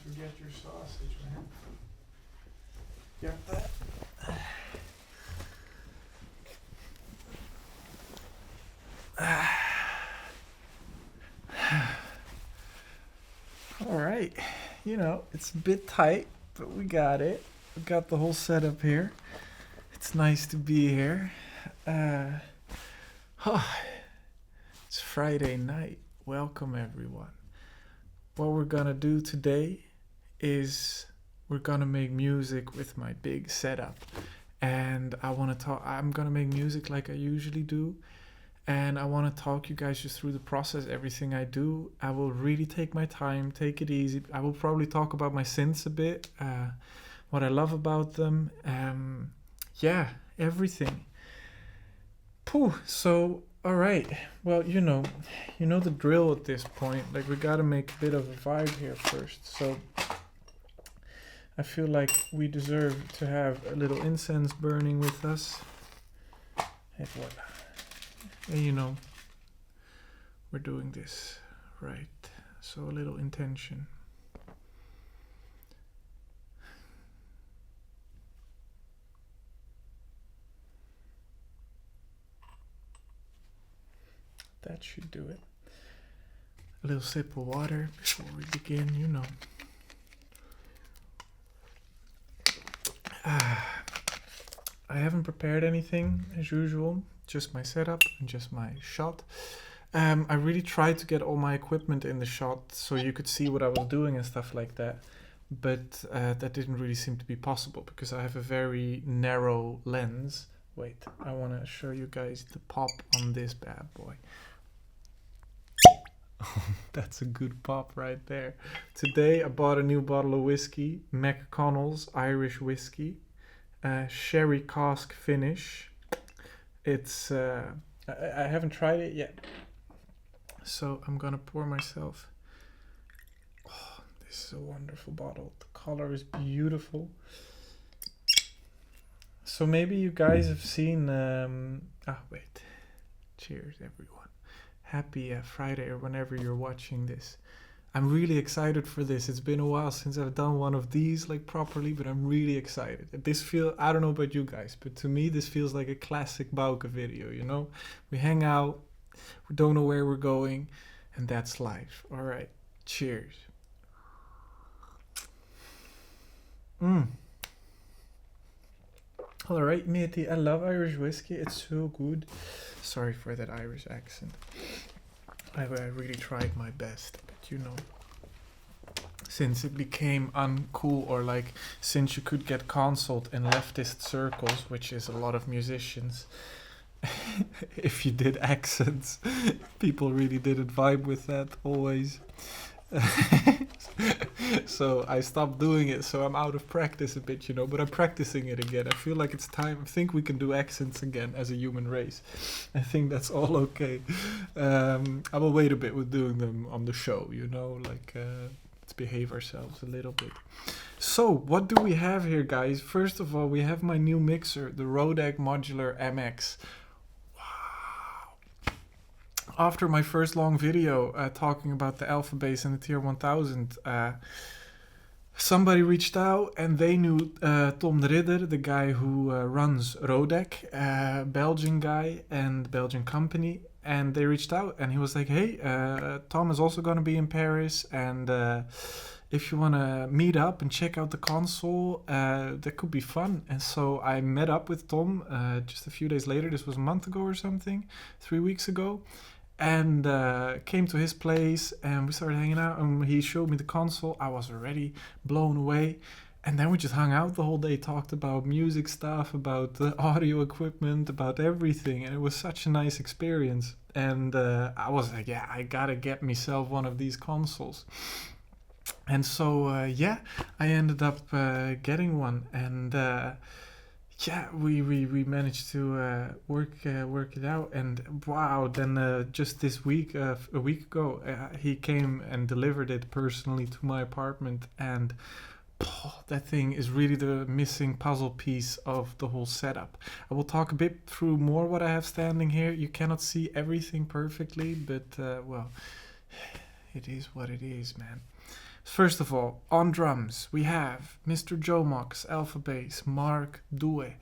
forget your sausage, man. Got that? All right, you know, it's a bit tight, but we got it. We got the whole setup here. It's nice to be here. It's Friday night. Welcome, everyone. What we're gonna do today is we're gonna make music with my big setup. And I'm gonna make music like I usually do. And I want to talk you guys just through the process, everything I do. I will really take my time, take it easy. I will probably talk about my synths a bit, what I love about them. Everything. So, all right. Well, you know the drill at this point. Like, we got to make a bit of a vibe here first. So, I feel like we deserve to have a little incense burning with us. And voilà. And we're doing this right. So a little intention. That should do it. A little sip of water before we begin, I haven't prepared anything as usual. Just my setup and just my shot. I really tried to get all my equipment in the shot so you could see what I was doing and stuff like that. But that didn't really seem to be possible because I have a very narrow lens. Wait, I want to show you guys the pop on this bad boy. That's a good pop right there. Today I bought a new bottle of whiskey, McConnell's Irish whiskey, sherry cask finish. It's I haven't tried it yet, so I'm gonna pour myself. Oh, this is a wonderful bottle. The color is beautiful. So maybe you guys have seen. Cheers, everyone! Happy Friday or whenever you're watching this. I'm really excited for this. It's been a while since I've done one of these like properly, but I'm really excited. I don't know about you guys, but to me this feels like a classic Bauke video, We hang out, we don't know where we're going, and that's life. All right, cheers. All right, matey, I love Irish whiskey. It's so good. Sorry for that Irish accent. I really tried my best, but since it became uncool, or like since you could get cancelled in leftist circles, which is a lot of musicians, if you did accents, people really didn't vibe with that always. So I stopped doing it, so I'm out of practice a bit, but I'm practicing it again. I feel like it's time. I think we can do accents again as a human race. I think that's all okay. I will wait a bit with doing them on the show, let's behave ourselves a little bit. So what do we have here, guys? First of all, we have my new mixer, the Rodec Modular MX. After my first long video talking about the Alpha Bass and the Tier 1000, somebody reached out and they knew Tom de Ridder, the guy who runs Rodec, Belgian guy and Belgian company. And they reached out and he was like, hey, Tom is also going to be in Paris. And if you want to meet up and check out the console, that could be fun. And so I met up with Tom just a few days later. This was a month ago or something, 3 weeks ago. And came to his place and we started hanging out and he showed me the console. I was already blown away. And then we just hung out the whole day, talked about music stuff, about the audio equipment, about everything. And it was such a nice experience. And I was like, yeah, I gotta get myself one of these consoles. And so, I ended up getting one. And we managed to work it out. And wow, then just this week, a week ago, he came and delivered it personally to my apartment. And that thing is really the missing puzzle piece of the whole setup. I will talk a bit through more what I have standing here. You cannot see everything perfectly, but it is what it is, man. First of all, on drums, we have Mr. Jomox, Alpha Bass, Mark Due.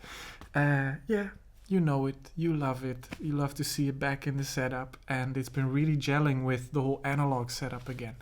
Yeah, you know it, you love it, you love to see it back in the setup, and it's been really gelling with the whole analog setup again.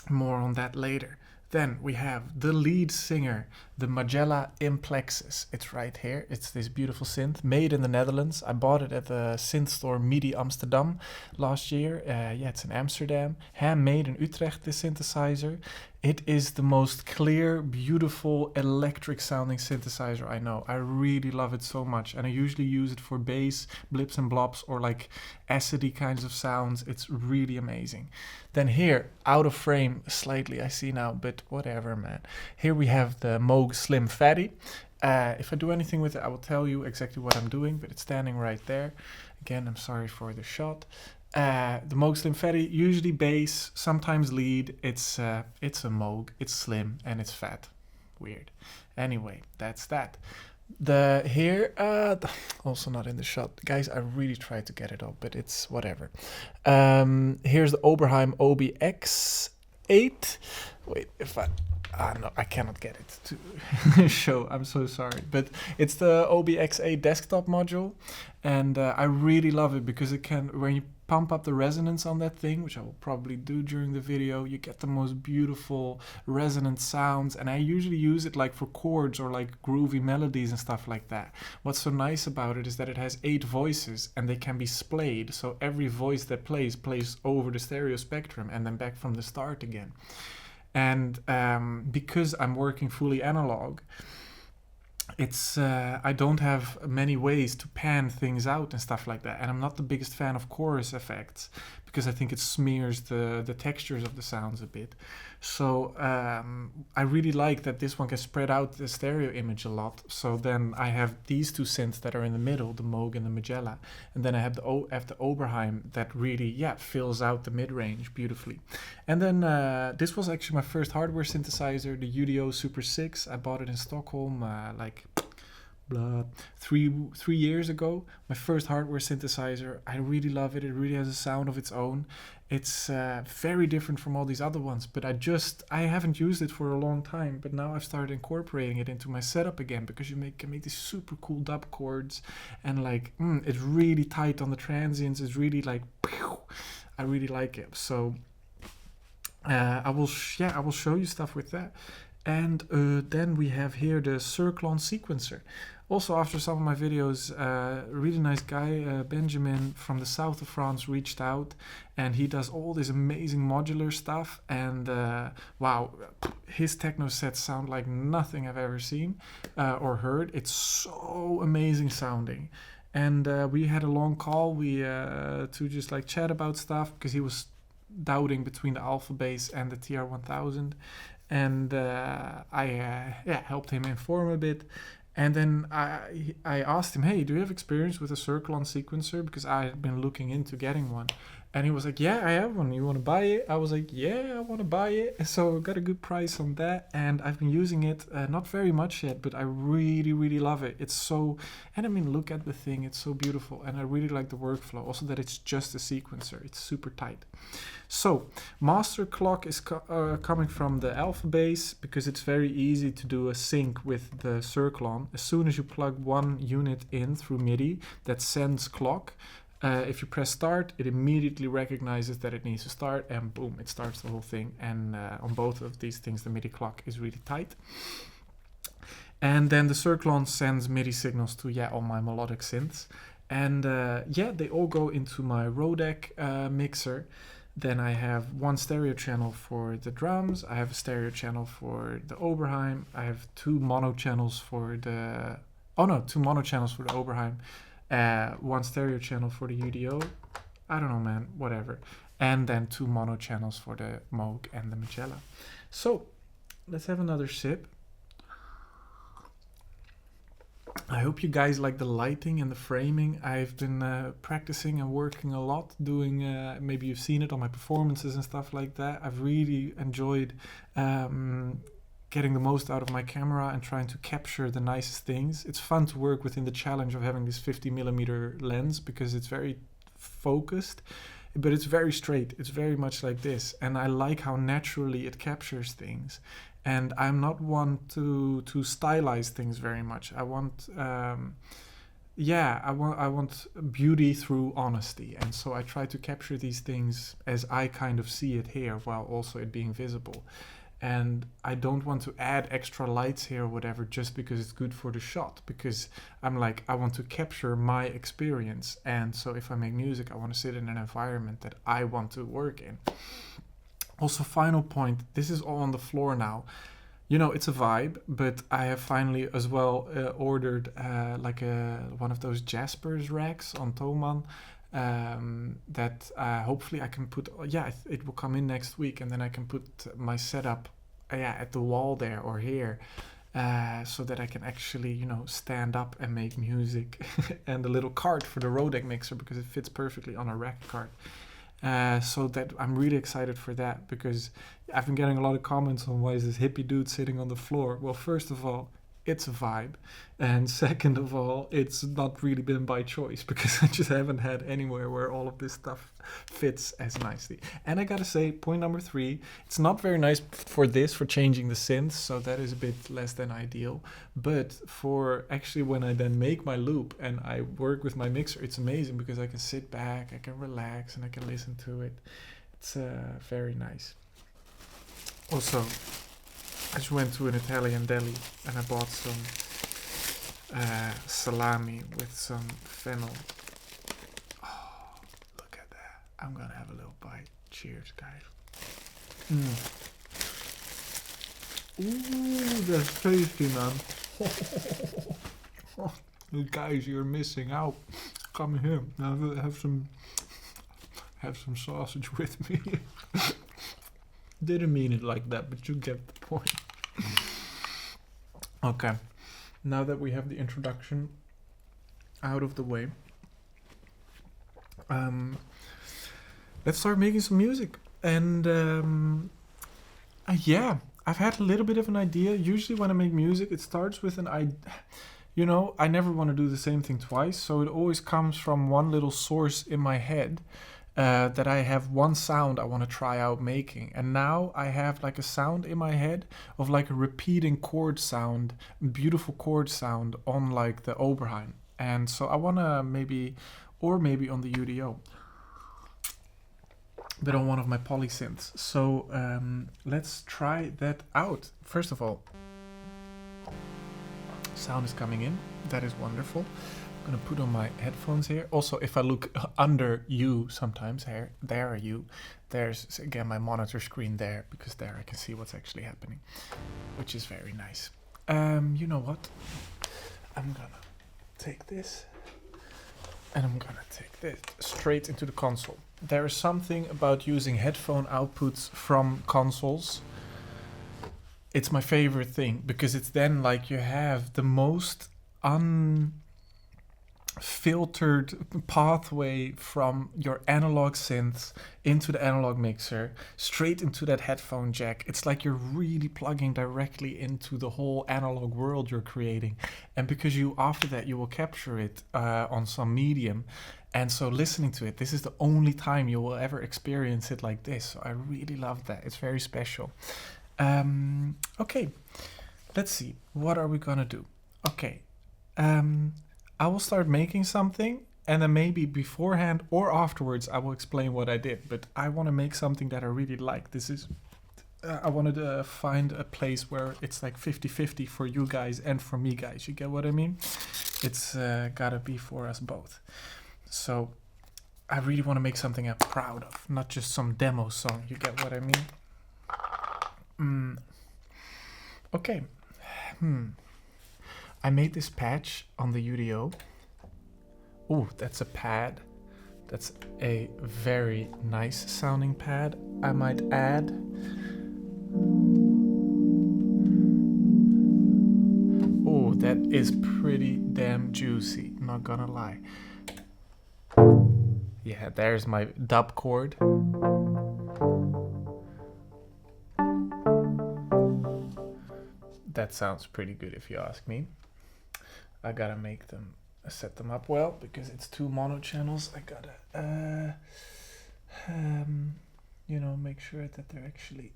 More on that later. Then we have the lead singer, the Magella Implexus. It's right here. It's this beautiful synth made in the Netherlands. I bought it at the synth store MIDI Amsterdam last year. Yeah, it's in Amsterdam. Handmade in Utrecht, this synthesizer. It is the most clear, beautiful, electric sounding synthesizer I know. I really love it so much. And I usually use it for bass, blips and blops, or like acidy kinds of sounds. It's really amazing. Then here, out of frame slightly, I see now, but whatever, man. Here we have the Moog Slim Fatty. If I do anything with it, I will tell you exactly what I'm doing, but it's standing right there. Again, I'm sorry for the shot. The Moog Slim Fatty, usually bass, sometimes lead. It's a Moog, it's slim and it's fat. Weird. Anyway, that's that. The here, also not in the shot. Guys, I really tried to get it up, but it's whatever. Here's the Oberheim OBX8. Wait, if I... no, I cannot get it to show. I'm so sorry. But it's the OBX8 desktop module. And I really love it because it can, when you pump up the resonance on that thing, which I will probably do during the video, you get the most beautiful resonant sounds. And I usually use it like for chords or like groovy melodies and stuff like that. What's so nice about it is that it has 8 voices and they can be splayed. So every voice that plays over the stereo spectrum and then back from the start again. And because I'm working fully analog, it's I don't have many ways to pan things out and stuff like that. And I'm not the biggest fan of chorus effects because I think it smears the textures of the sounds a bit. So I really like that this one can spread out the stereo image a lot. So then I have these two synths that are in the middle, the Moog and the Magella. And then I have the Oberheim that really, yeah, fills out the mid-range beautifully. And then this was actually my first hardware synthesizer, the UDO Super 6. I bought it in Stockholm like... three years ago. My first hardware synthesizer. I really love it. It really has a sound of its own. It's very different from all these other ones, but I haven't used it for a long time, but now I've started incorporating it into my setup again because you can make these super cool dub chords and like it's really tight on the transients. It's really like I really like it. So I will show you stuff with that. And then we have here the Circlon sequencer. Also, after some of my videos, a really nice guy, Benjamin from the south of France, reached out, and he does all this amazing modular stuff. And wow, his techno sets sound like nothing I've ever seen or heard. It's so amazing sounding. And we had a long call to just like chat about stuff because he was doubting between the Alpha Bass and the TR-1000. And I helped him inform a bit. And then I asked him, hey, do you have experience with a Circlon sequencer? Because I had been looking into getting one. And he was like, yeah, I have one. You want to buy it? I was like, yeah, I want to buy it. So I got a good price on that. And I've been using it, not very much yet, but I really, really love it. It's so, and I mean, look at the thing. It's so beautiful. And I really like the workflow. Also that it's just a sequencer. It's super tight. So master clock is coming from the Alpha Bass because it's very easy to do a sync with the Circlon. As soon as you plug one unit in through MIDI that sends clock, if you press start, it immediately recognizes that it needs to start and boom, it starts the whole thing. And on both of these things, the MIDI clock is really tight. And then the Circlon sends MIDI signals to, all my melodic synths. And they all go into my Rodec mixer. Then I have one stereo channel for the drums. I have a stereo channel for the Oberheim. I have two mono channels for the... two mono channels for the Oberheim. One stereo channel for the UDO. I don't know, man. Whatever. And then two mono channels for the Moog and the Magella. So, let's have another sip. I hope you guys like the lighting and the framing. I've been practicing and working a lot, doing, maybe you've seen it on my performances and stuff like that. I've really enjoyed getting the most out of my camera and trying to capture the nicest things. It's fun to work within the challenge of having this 50mm lens because it's very focused. but it's very straight. It's very much like this, and I like how naturally it captures things. And I'm not one to stylize things very much. I want I want beauty through honesty, and so I try to capture these things as I kind of see it here, while also it being visible. And I don't want to add extra lights here or whatever just because it's good for the shot, because I'm like, I want to capture my experience. And so if I make music, I want to sit in an environment that I want to work in. Also, final point, this is all on the floor now. You know, it's a vibe, but I have finally as well ordered one of those Jaspers racks on Thomann, that hopefully I can put, it will come in next week, and then I can put my setup at the wall there or here, so that I can actually, you know, stand up and make music. And a little cart for the Rodec mixer, because it fits perfectly on a rack cart. So that I'm really excited for that, because I've been getting a lot of comments on why is this hippie dude sitting on the floor. Well, first of all, it's a vibe, and second of all, it's not really been by choice, because I just haven't had anywhere where all of this stuff fits as nicely. And I gotta say, point number 3, it's not very nice for changing the synths, so that is a bit less than ideal. But for actually when I then make my loop and I work with my mixer, it's amazing, because I can sit back, I can relax, and I can listen to it. It's very nice. Also, I just went to an Italian deli and I bought some salami with some fennel. Oh, look at that. I'm gonna have a little bite. Cheers, guys. Ooh, that's tasty, man. You guys, you're missing out. Come here. Have some sausage with me. Didn't mean it like that, but you get the point. Okay, now that we have the introduction out of the way, let's start making some music. And I've had a little bit of an idea. Usually when I make music, it starts with an idea. You know, I never want to do the same thing twice, so it always comes from one little source in my head. That I have one sound I want to try out making. And now I have like a sound in my head of like a repeating chord sound, beautiful chord sound on like the Oberheim. And so I want to maybe on the UDO, but on one of my polysynths. So let's try that out. First of all, sound is coming in. That is wonderful. I'm gonna put on my headphones here. Also, if I look under you sometimes, there's again my monitor screen there, because there I can see what's actually happening, which is very nice. You know what? I'm gonna take this and I'm gonna take this straight into the console. There is something about using headphone outputs from consoles. It's my favorite thing, because it's then like you have the most filtered pathway from your analog synths into the analog mixer, straight into that headphone jack. It's like you're really plugging directly into the whole analog world you're creating. And because after that, you will capture it on some medium. And so listening to it, this is the only time you will ever experience it like this. So I really love that. It's very special. Okay, let's see. What are we gonna do? Okay. I will start making something, and then maybe beforehand or afterwards I will explain what I did. But I want to make something that I really like. This is, I wanted to find a place where it's like 50-50 for you guys and for me guys. You get what I mean? It's gotta be for us both. So I really want to make something I'm proud of, not just some demo song. You get what I mean? Okay. I made this patch on the UDO. Ooh, that's a pad. That's a very nice sounding pad, I might add. Oh, that is pretty damn juicy, not gonna lie. Yeah, there's my dub chord. That sounds pretty good if you ask me. I gotta set them up well, because it's 2 mono channels. I gotta You know, make sure that they're actually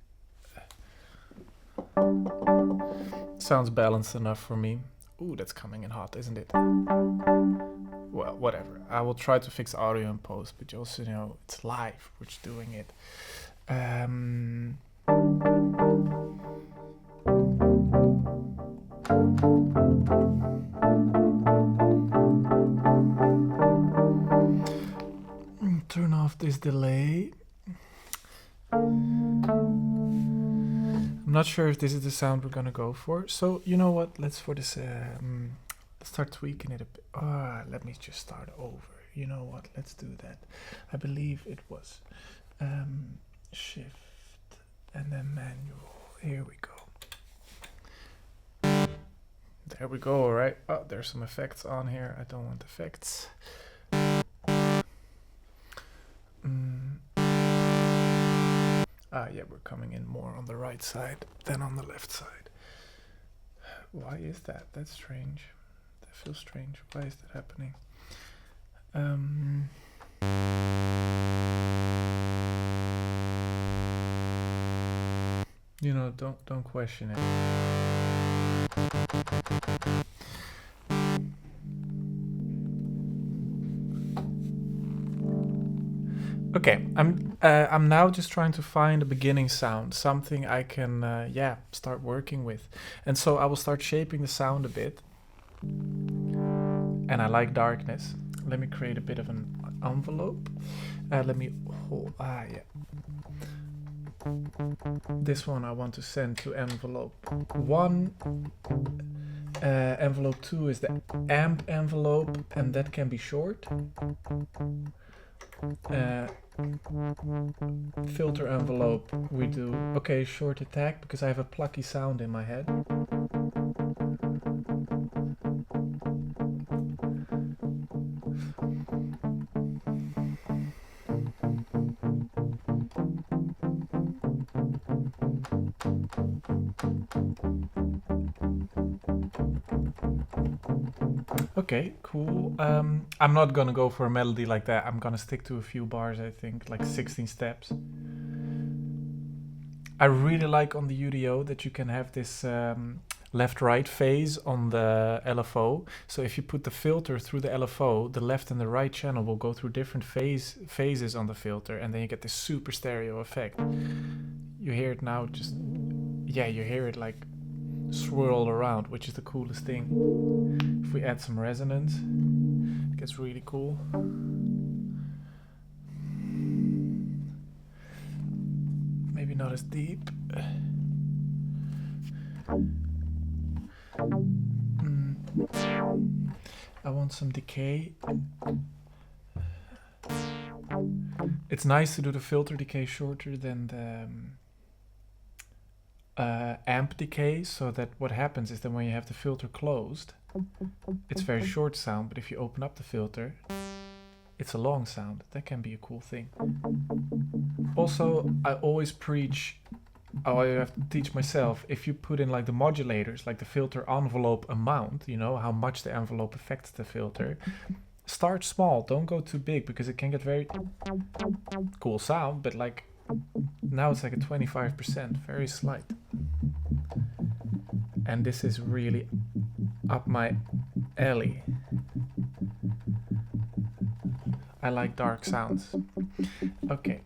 sounds balanced enough for me. Ooh, that's coming in hot, isn't it? Well, whatever. I will try to fix audio in post, but you also know it's live, we're just doing it. Turn off this delay. I'm not sure if this is the sound we're gonna go for. So you know what? Let's for this. Let's start tweaking it a bit. Let me just start over. You know what? Let's do that. I believe it was shift and then manual. Here we go. There we go. All right. Oh, there's some effects on here. I don't want effects. Yeah, we're coming in more on the right side than on the left side. Why is that? That's strange. That feels strange. Why is that happening? You know, don't question it. Okay, I'm now just trying to find a beginning sound, something I can start working with, and so I will start shaping the sound a bit. And I like darkness. Let me create a bit of an envelope. Let me hold. This one I want to send to envelope 1. Envelope 2 is the amp envelope, and that can be short. Filter envelope we do short attack because I have a plucky sound in my head. Okay, cool. I'm not gonna go for a melody like that. I'm gonna stick to a few bars, I think, like 16 steps. I really like on the UDO that you can have this left-right phase on the LFO. So if you put the filter through the LFO, the left and the right channel will go through different phases on the filter, and then you get this super stereo effect. You hear it now, you hear it like swirl around, which is the coolest thing. If we add some resonance, it gets really cool. Maybe not as deep. I want some decay. It's nice to do the filter decay shorter than the amp decay, so that what happens is that when you have the filter closed, it's very short sound, but if you open up the filter, it's a long sound. That can be a cool thing. Also, I always preach, I have to teach myself, if you put in like the modulators, like the filter envelope amount, you know, how much the envelope affects the filter, start small, don't go too big, because it can get very cool sound, but like now it's like a 25%, very slight. And this is really up my alley. I like dark sounds. Okay.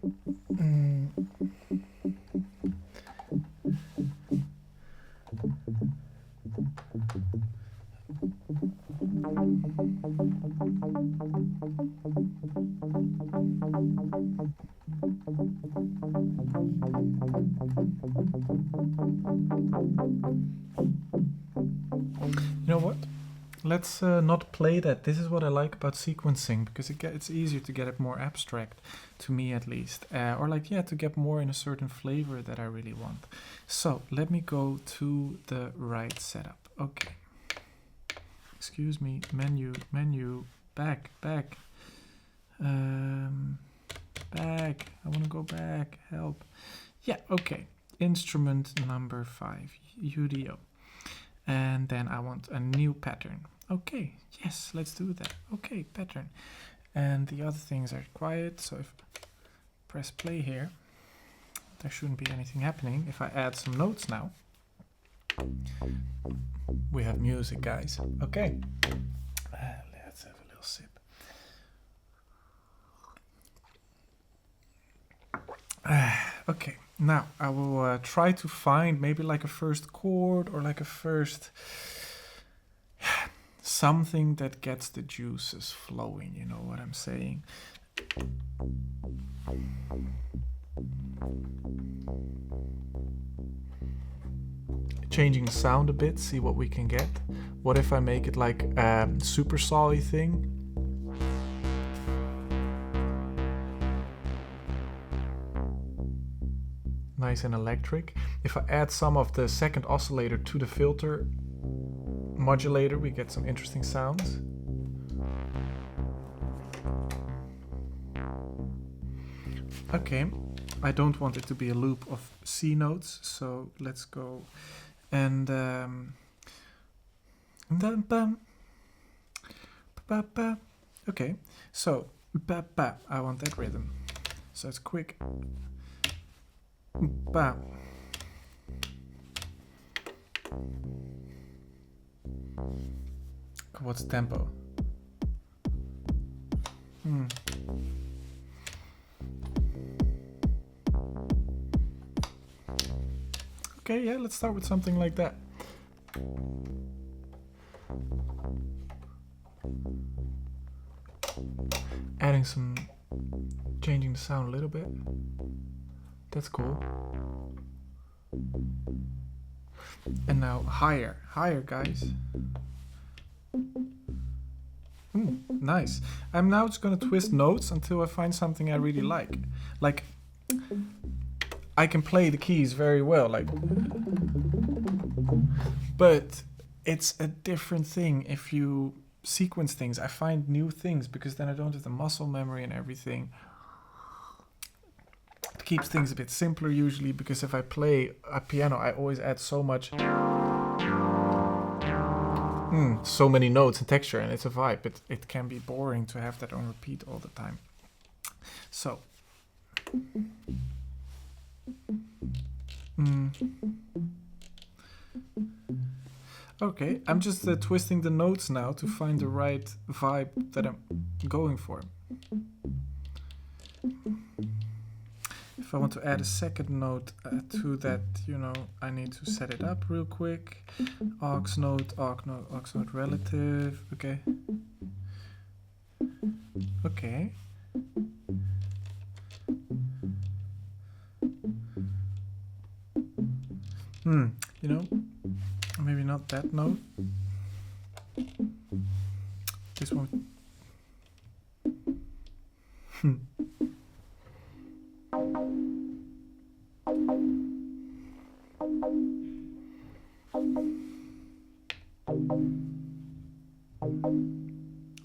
You know what? Let's not play that. This is what I like about sequencing, because it's easier to get it more abstract, to me at least. Or like, yeah, to get more in a certain flavor that I really want. So let me go to the right setup. Okay. Excuse me, menu, back. Back. I want to go back, help. Yeah, okay. Instrument number 5, UDO. And then I want a new pattern. Okay, yes, let's do that. Okay, pattern. And the other things are quiet, so if press play here. There shouldn't be anything happening. If I add some notes now, we have music, guys. Okay, let's have a little sip. Okay, now I will try to find maybe like a first chord or like a first something that gets the juices flowing, you know what I'm saying? Changing the sound a bit, see what we can get. What if I make it like a super saw-y thing? Nice and electric. If I add some of the second oscillator to the filter modulator, we get some interesting sounds. Okay, I don't want it to be a loop of C notes, so let's go and okay, so I want that rhythm, so it's quick. Ba. What's tempo? Okay, yeah, let's start with something like that. Changing the sound a little bit. That's cool. And now higher, guys. Nice. I'm now just gonna twist notes until I find something I really like. Like, I can play the keys very well, like, but it's a different thing if you sequence things. I find new things because then I don't have the muscle memory and everything. It keeps things a bit simpler usually, because if I play a piano, I always add so much, so many notes and texture, and it's a vibe, but it can be boring to have that on repeat all the time. So. Okay, I'm just twisting the notes now to find the right vibe that I'm going for. If I want to add a second note to that, you know, I need to set it up real quick. Aux note relative. Okay. Okay. You know, maybe not that note. This one.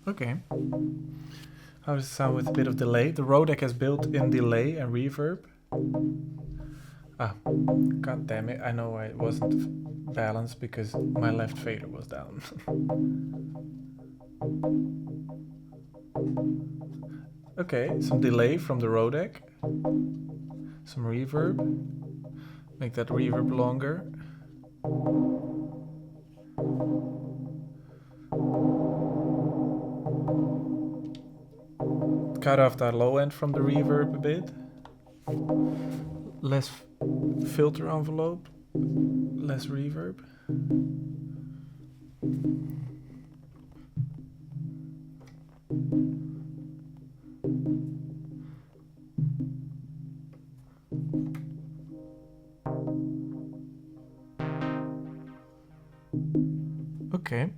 Okay. How does it sound with a bit of delay? The Rodec has built-in delay and reverb. Ah, god damn it, I know I wasn't balanced because my left fader was down. Okay, some delay from the Rodec. Some reverb. Make that reverb longer. Cut off that low end from the reverb a bit. Less filter envelope, less reverb. Okay.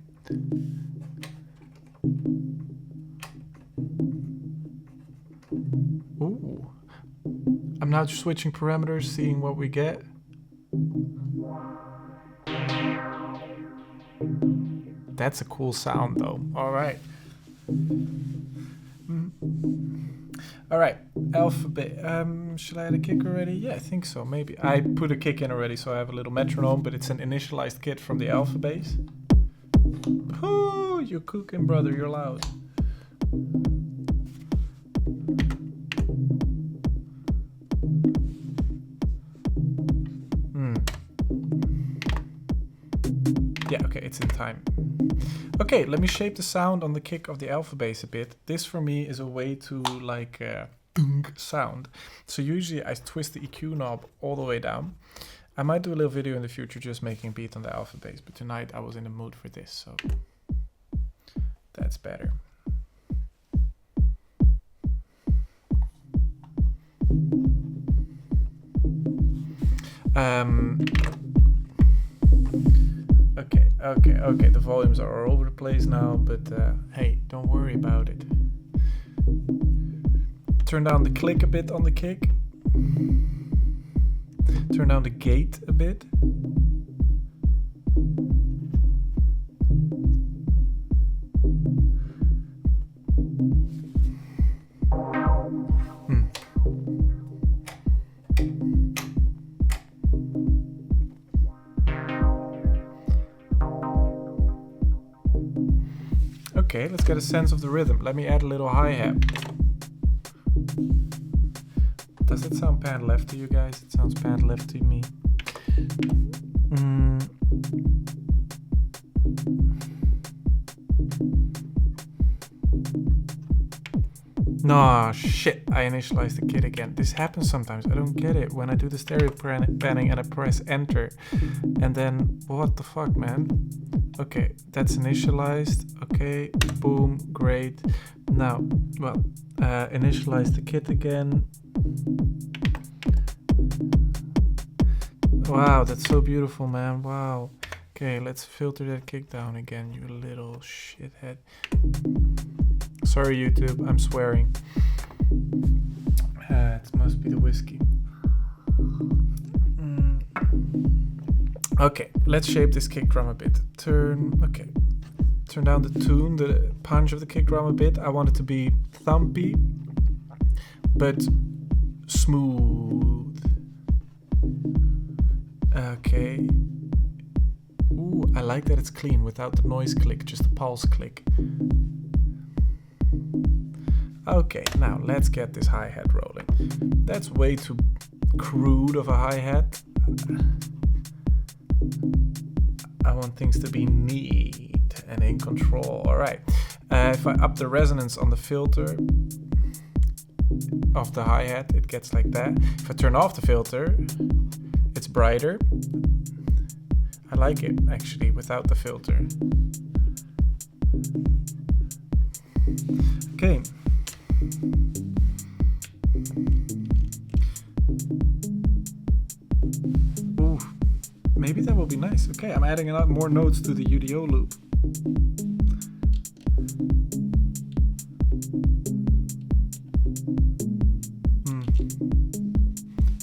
Ooh. I'm now just switching parameters, seeing what we get. That's a cool sound though. All right. All right, alphabet. Should I add a kick already? Yeah, I think so, maybe. I put a kick in already, so I have a little metronome, but it's an initialized kit from the alpha bass. Oh, you're cooking, brother, you're loud. Yeah, okay, it's in time. Okay, let me shape the sound on the kick of the alpha bass a bit. This for me is a way to like sound. So usually I twist the EQ knob all the way down. I might do a little video in the future just making a beat on the alpha bass, but tonight I was in the mood for this, so that's better. Okay, the volumes are all over the place now, but hey, don't worry about it. Turn down the click a bit on the kick. Turn down the gate a bit. Okay, let's get a sense of the rhythm. Let me add a little hi-hat. Does it sound pan left to you guys? It sounds pan left to me. No, shit, I initialized the kit again. This happens sometimes, I don't get it. When I do the stereo panning and I press enter, and then, what the fuck, man? Okay, that's initialized. Okay, boom, great. Now, well, initialize the kit again. Wow, that's so beautiful, man. Wow. Okay, let's filter that kick down again, you little shithead. Sorry, YouTube, I'm swearing. It must be the whiskey. Okay, let's shape this kick drum a bit. Turn down the tune, the punch of the kick drum a bit. I want it to be thumpy, but smooth. Okay. Ooh, I like that it's clean without the noise click, just the pulse click. Okay, now let's get this hi-hat rolling. That's way too crude of a hi-hat. I want things to be neat and in control. All right. If I up the resonance on the filter of the hi-hat, it gets like that. If I turn off the filter, it's brighter. I like it, actually, without the filter. Okay. Ooh, maybe that will be nice. Okay, I'm adding a lot more notes to the UDO loop.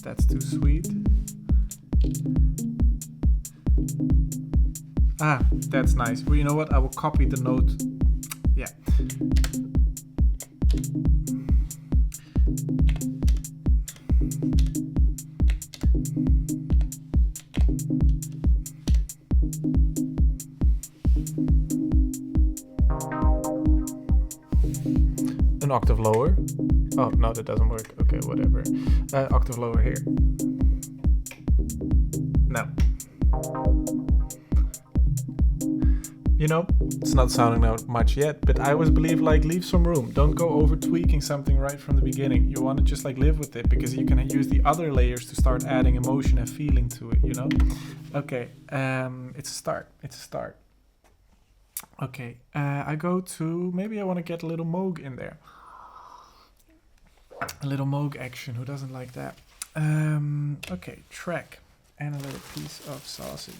That's too sweet. Ah, that's nice. Well, you know what? I will copy the note. Yeah. An octave lower. Oh, no, that doesn't work. Okay, whatever. Octave lower here. No. You know, it's not sounding out much yet, but I always believe, like, leave some room. Don't go over tweaking something right from the beginning. You want to just like live with it, because you can use the other layers to start adding emotion and feeling to it, you know? Okay, it's a start. It's a start. Okay, I go to, maybe I want to get a little Moog in there. A little Moog action, who doesn't like that? Okay, track. And a little piece of sausage.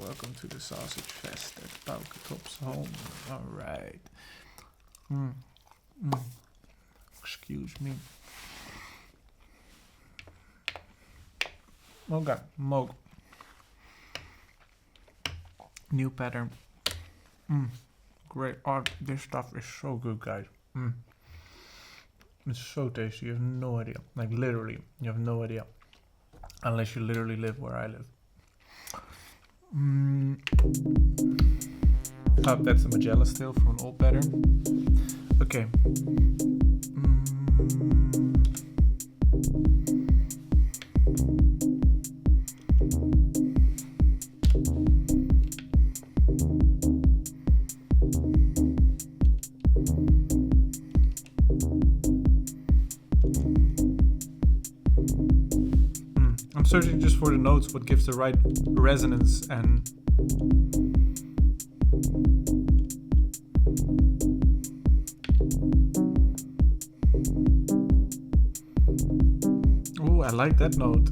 Welcome to the sausage fest at Pauketop's home. All right. Excuse me. Okay, Moog. New pattern. Great art. This stuff is so good, guys. It's so tasty. You have no idea. Like, literally, you have no idea. Unless you literally live where I live. Oh, that's the Magella still from an old pattern. Okay. I'm searching just for the notes, what gives the right resonance and... Ooh, I like that note.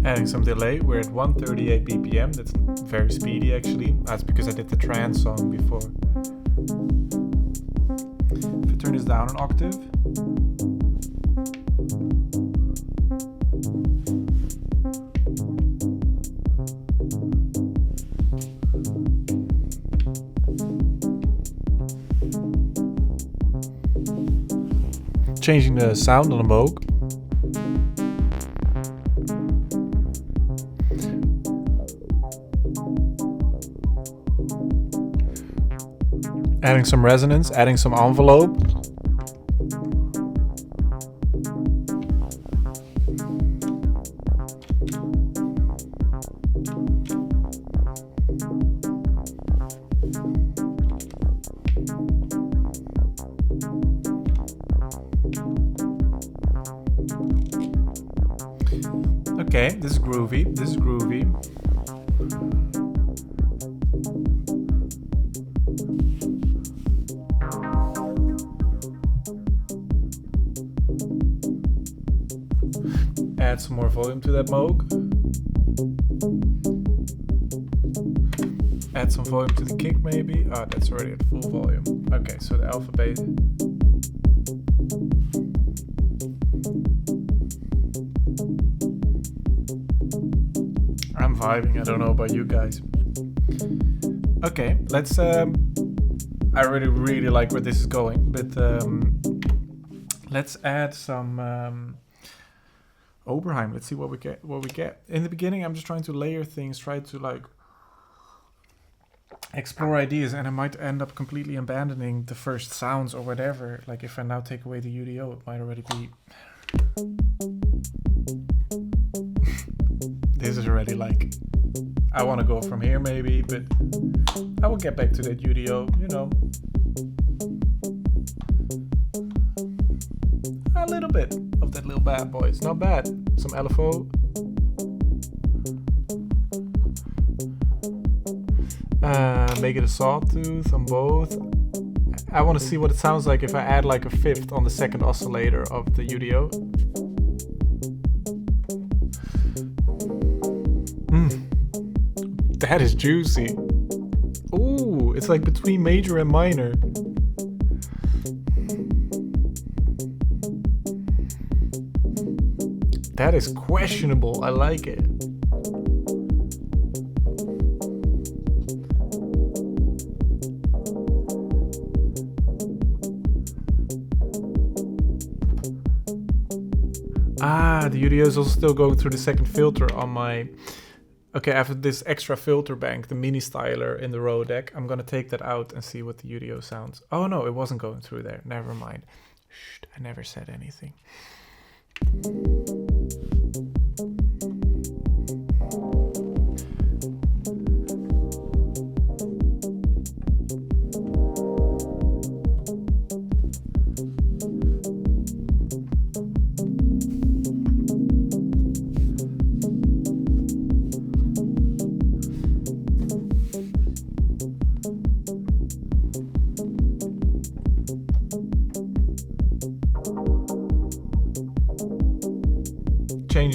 Adding some delay, we're at 138 BPM, that's very speedy actually. That's because I did the trance song before. If I turn this down an octave. Changing the sound on the Moog. Adding some resonance, adding some envelope. Okay, this is groovy, this is groovy. Add some more volume to that Moog. Add some volume to the kick maybe. Oh, that's already at full volume. Okay, so the alpha bass. I'm vibing, I don't know about you guys. Okay, let's I really like where this is going, but let's add some Oberheim. Let's see what we get. In the beginning, I'm just trying to layer things, try to like explore ideas, and I might end up completely abandoning the first sounds or whatever. Like if I now take away the UDO, it might already be... This is already like... I want to go from here maybe, but I will get back to that UDO, you know. A little bit of that little bad boy. It's not bad. Some LFO. Make it a sawtooth on both. I want to see what it sounds like if I add like a fifth on the second oscillator of the UDO. That is juicy. Ooh, it's like between major and minor. That is questionable. I like it. Ah, the UDO is also still going through the second filter on my... Okay, I have this extra filter bank, the mini styler in the Rodec. I'm gonna take that out and see what the UDO sounds. Oh no, it wasn't going through there. Never mind. Shh, I never said anything.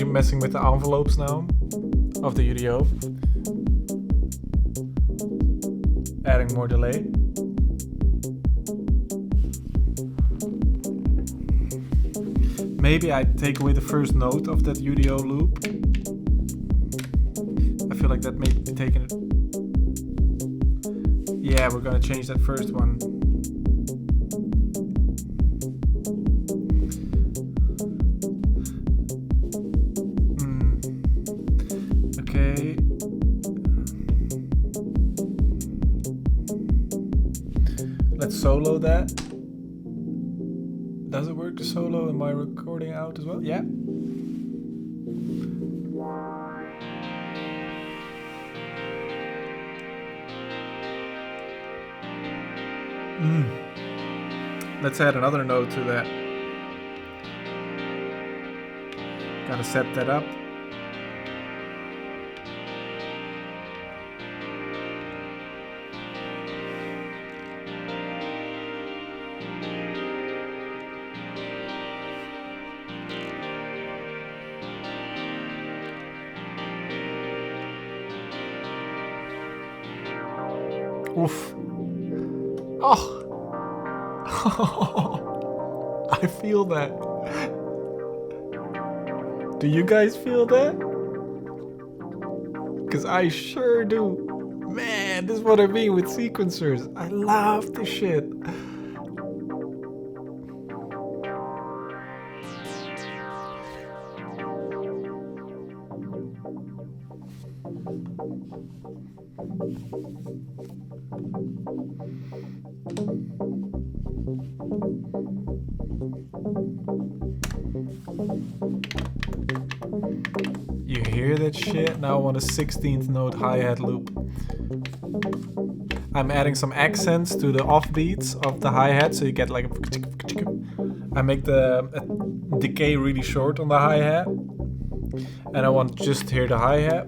Messing with the envelopes now of the UDO. Adding more delay. Maybe I take away the first note of that UDO loop. I feel like that may be taking it. Yeah, we're gonna change that first one. solo that. Does it work to solo? Am I recording out as well? Yeah. Let's add another note to that. Gotta set that up. Oof. Oh. I feel that. Do you guys feel that? Because I sure do. Man, this is what I mean with sequencers. I love this shit. You hear that shit? Now I want a 16th note hi-hat loop. I'm adding some accents to the offbeats of the hi-hat, so you get like a... I make the decay really short on the hi-hat. And I want just to hear the hi-hat.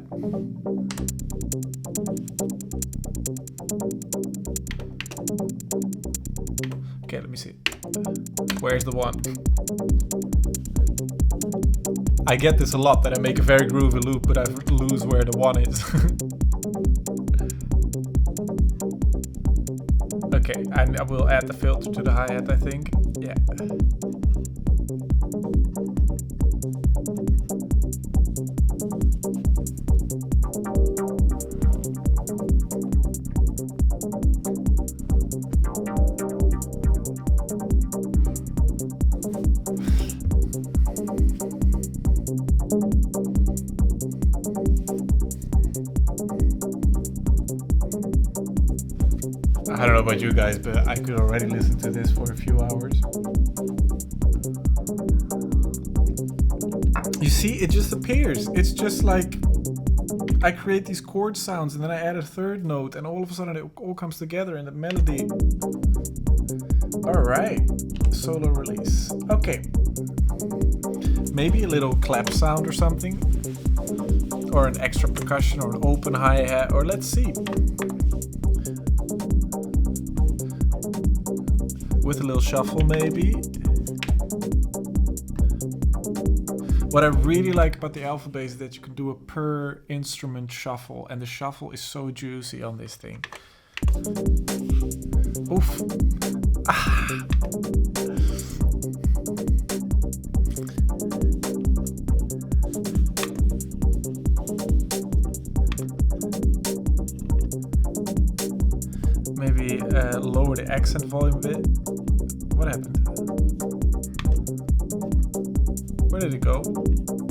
Okay, let me see. Where's the one? I get this a lot, that I make a very groovy loop, but I lose where the one is. Okay, I will add the filter to the hi-hat, I think. Yeah. I don't know about you guys, but I could already listen to this for a few hours. You see, it just appears. It's just like I create these chord sounds and then I add a third note and all of a sudden it all comes together in the melody. All right, solo release. Okay. Maybe a little clap sound or something. Or an extra percussion or an open hi-hat, or let's see. With a little shuffle maybe. What I really like about the Alphabase is that you can do a per instrument shuffle, and the shuffle is so juicy on this thing. Oof. Ah. Maybe lower the accent volume a bit. What happened? Where did it go?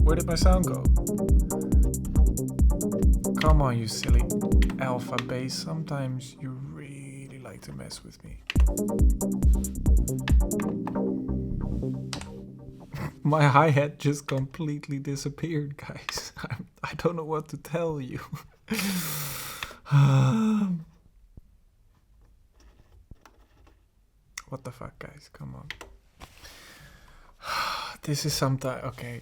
Where did my sound go? Come on, you silly Alphabase. Sometimes you really like to mess with me. My hi-hat just completely disappeared, guys. I don't know what to tell you. What the fuck, guys? Come on. This is sometimes... Okay.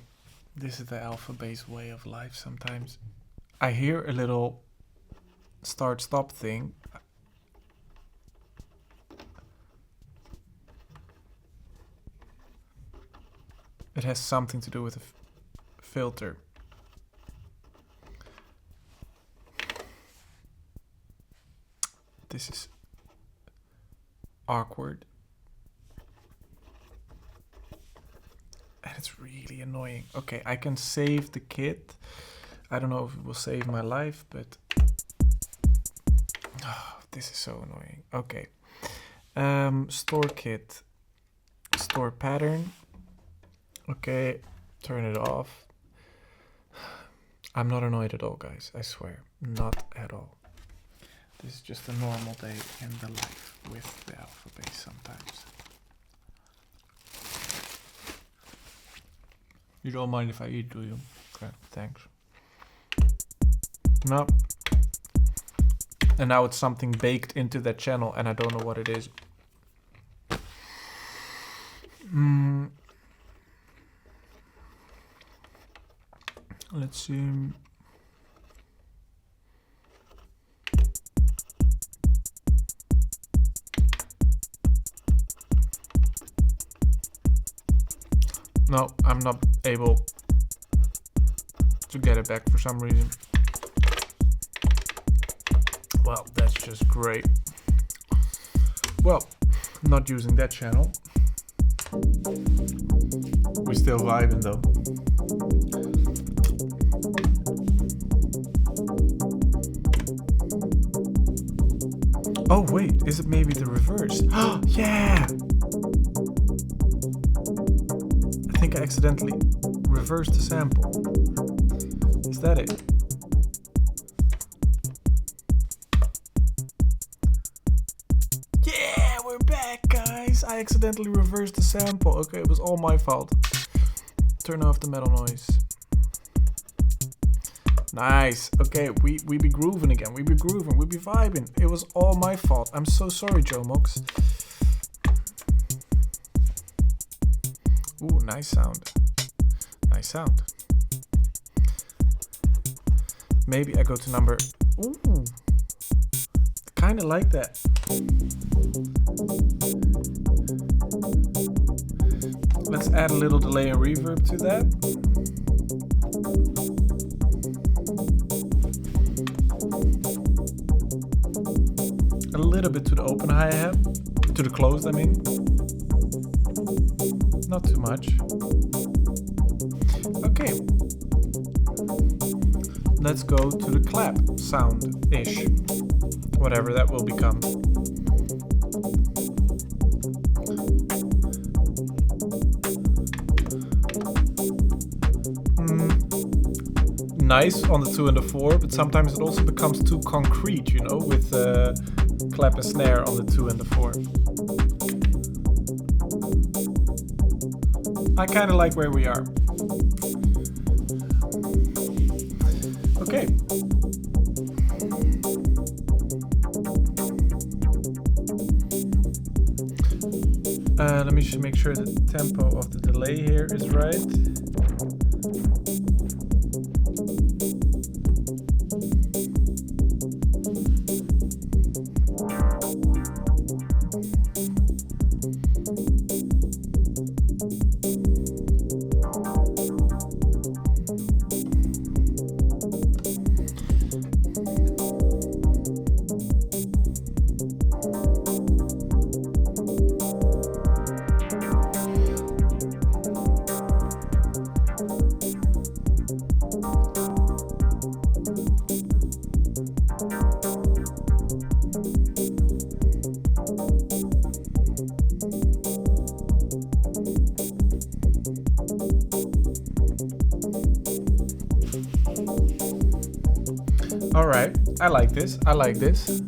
This is the Alphabase way of life sometimes. I hear a little start-stop thing. It has something to do with a filter. This is awkward. And it's really annoying. Okay, I can save the kit. I don't know if it will save my life, but... Oh, this is so annoying. Okay. Store kit. Store pattern. Okay, turn it off. I'm not annoyed at all, guys. I swear. Not at all. This is just a normal day in the life with the alpha bass sometimes. You don't mind if I eat, do you? Okay, thanks. No. And now it's something baked into that channel and I don't know what it is. Let's see. No, I'm not able to get it back for some reason. Well, that's just great. Well, not using that channel. We're still vibing though. Oh wait, is it maybe the reverse? Oh yeah! I think I accidentally reversed the sample. Is that it? Yeah, we're back, guys! I accidentally reversed the sample. Okay, it was all my fault. Turn off the metal noise. Nice. Okay, we be grooving again. We be grooving. We be vibing. It was all my fault. I'm so sorry, Joe Mox. Ooh, nice sound. Nice sound. Maybe I go to number... Ooh. Kinda like that. Let's add a little delay and reverb to that. A little bit to the open hi-hat. To the closed, I mean. Not too much. Okay. Let's go to the clap sound-ish. Whatever that will become. Nice on the 2 and the 4, but sometimes it also becomes too concrete, you know, with clap and snare on the 2 and the 4. I kind of like where we are. Okay. Let me just make sure the tempo of the delay here is right. Alright, I like this, I like this.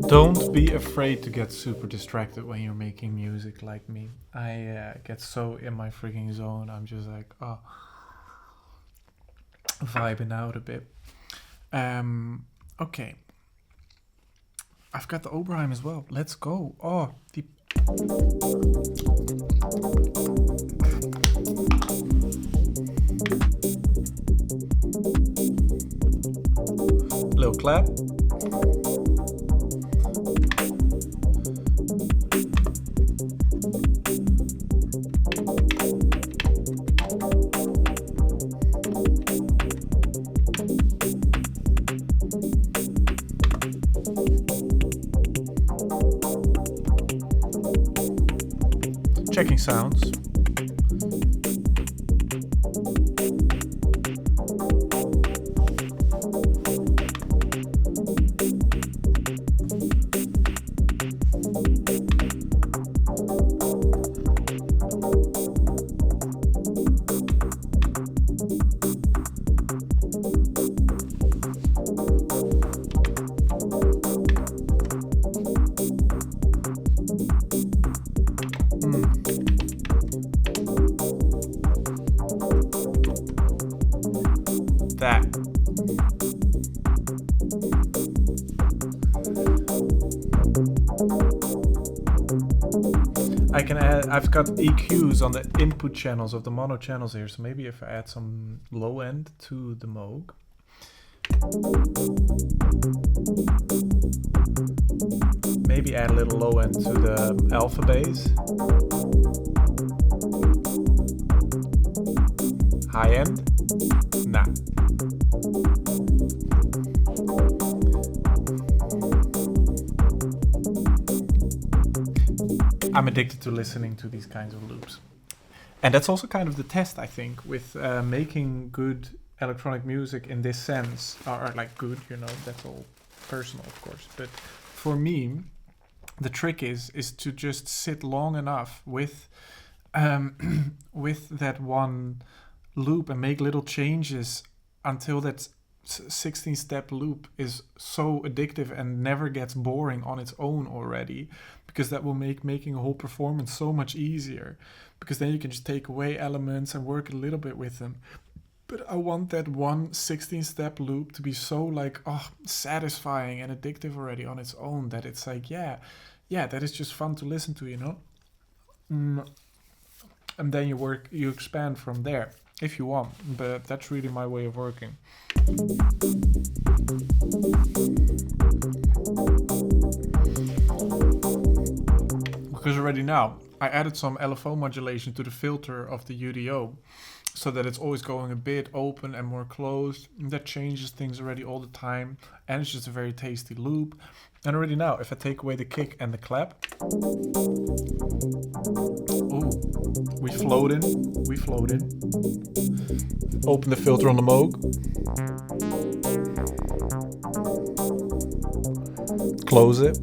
Don't be afraid to get super distracted when you're making music like me. I get so in my freaking zone. I'm just like, oh, vibing out a bit. Okay. I've got the Oberheim as well. Let's go. Oh, the... Little clap. Checking sounds. That. I can add, I've got EQs on the input channels of the mono channels here, so maybe if I add some low end to the Moog. Maybe add a little low end to the alpha bass. High end? Nah. I'm addicted to listening to these kinds of loops. And that's also kind of the test, I think, with making good electronic music in this sense, or like good, you know, that's all personal, of course. But for me, the trick is to just sit long enough with that one loop and make little changes until that 16-step loop is so addictive and never gets boring on its own already, because that will make making a whole performance so much easier, because then you can just take away elements and work a little bit with them. But I want that one 16-step loop to be so like, satisfying and addictive already on its own, that it's like, yeah, that is just fun to listen to, you know? And then you expand from there if you want, but that's really my way of working. Because already now, I added some LFO modulation to the filter of the UDO, so that it's always going a bit open and more closed. That changes things already all the time, and it's just a very tasty loop. And already now, if I take away the kick and the clap, ooh, we float in. Open the filter on the Moog. Close it.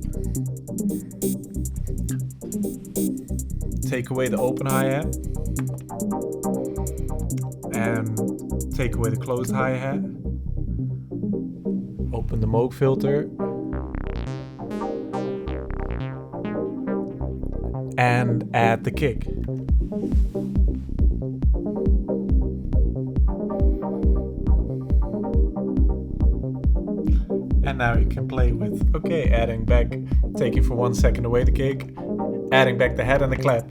Take away the open hi-hat. And take away the closed hi-hat. Open the Moog filter. And add the kick. And now you can play with, okay, adding back, taking for 1 second away the kick, adding back the head and the clap.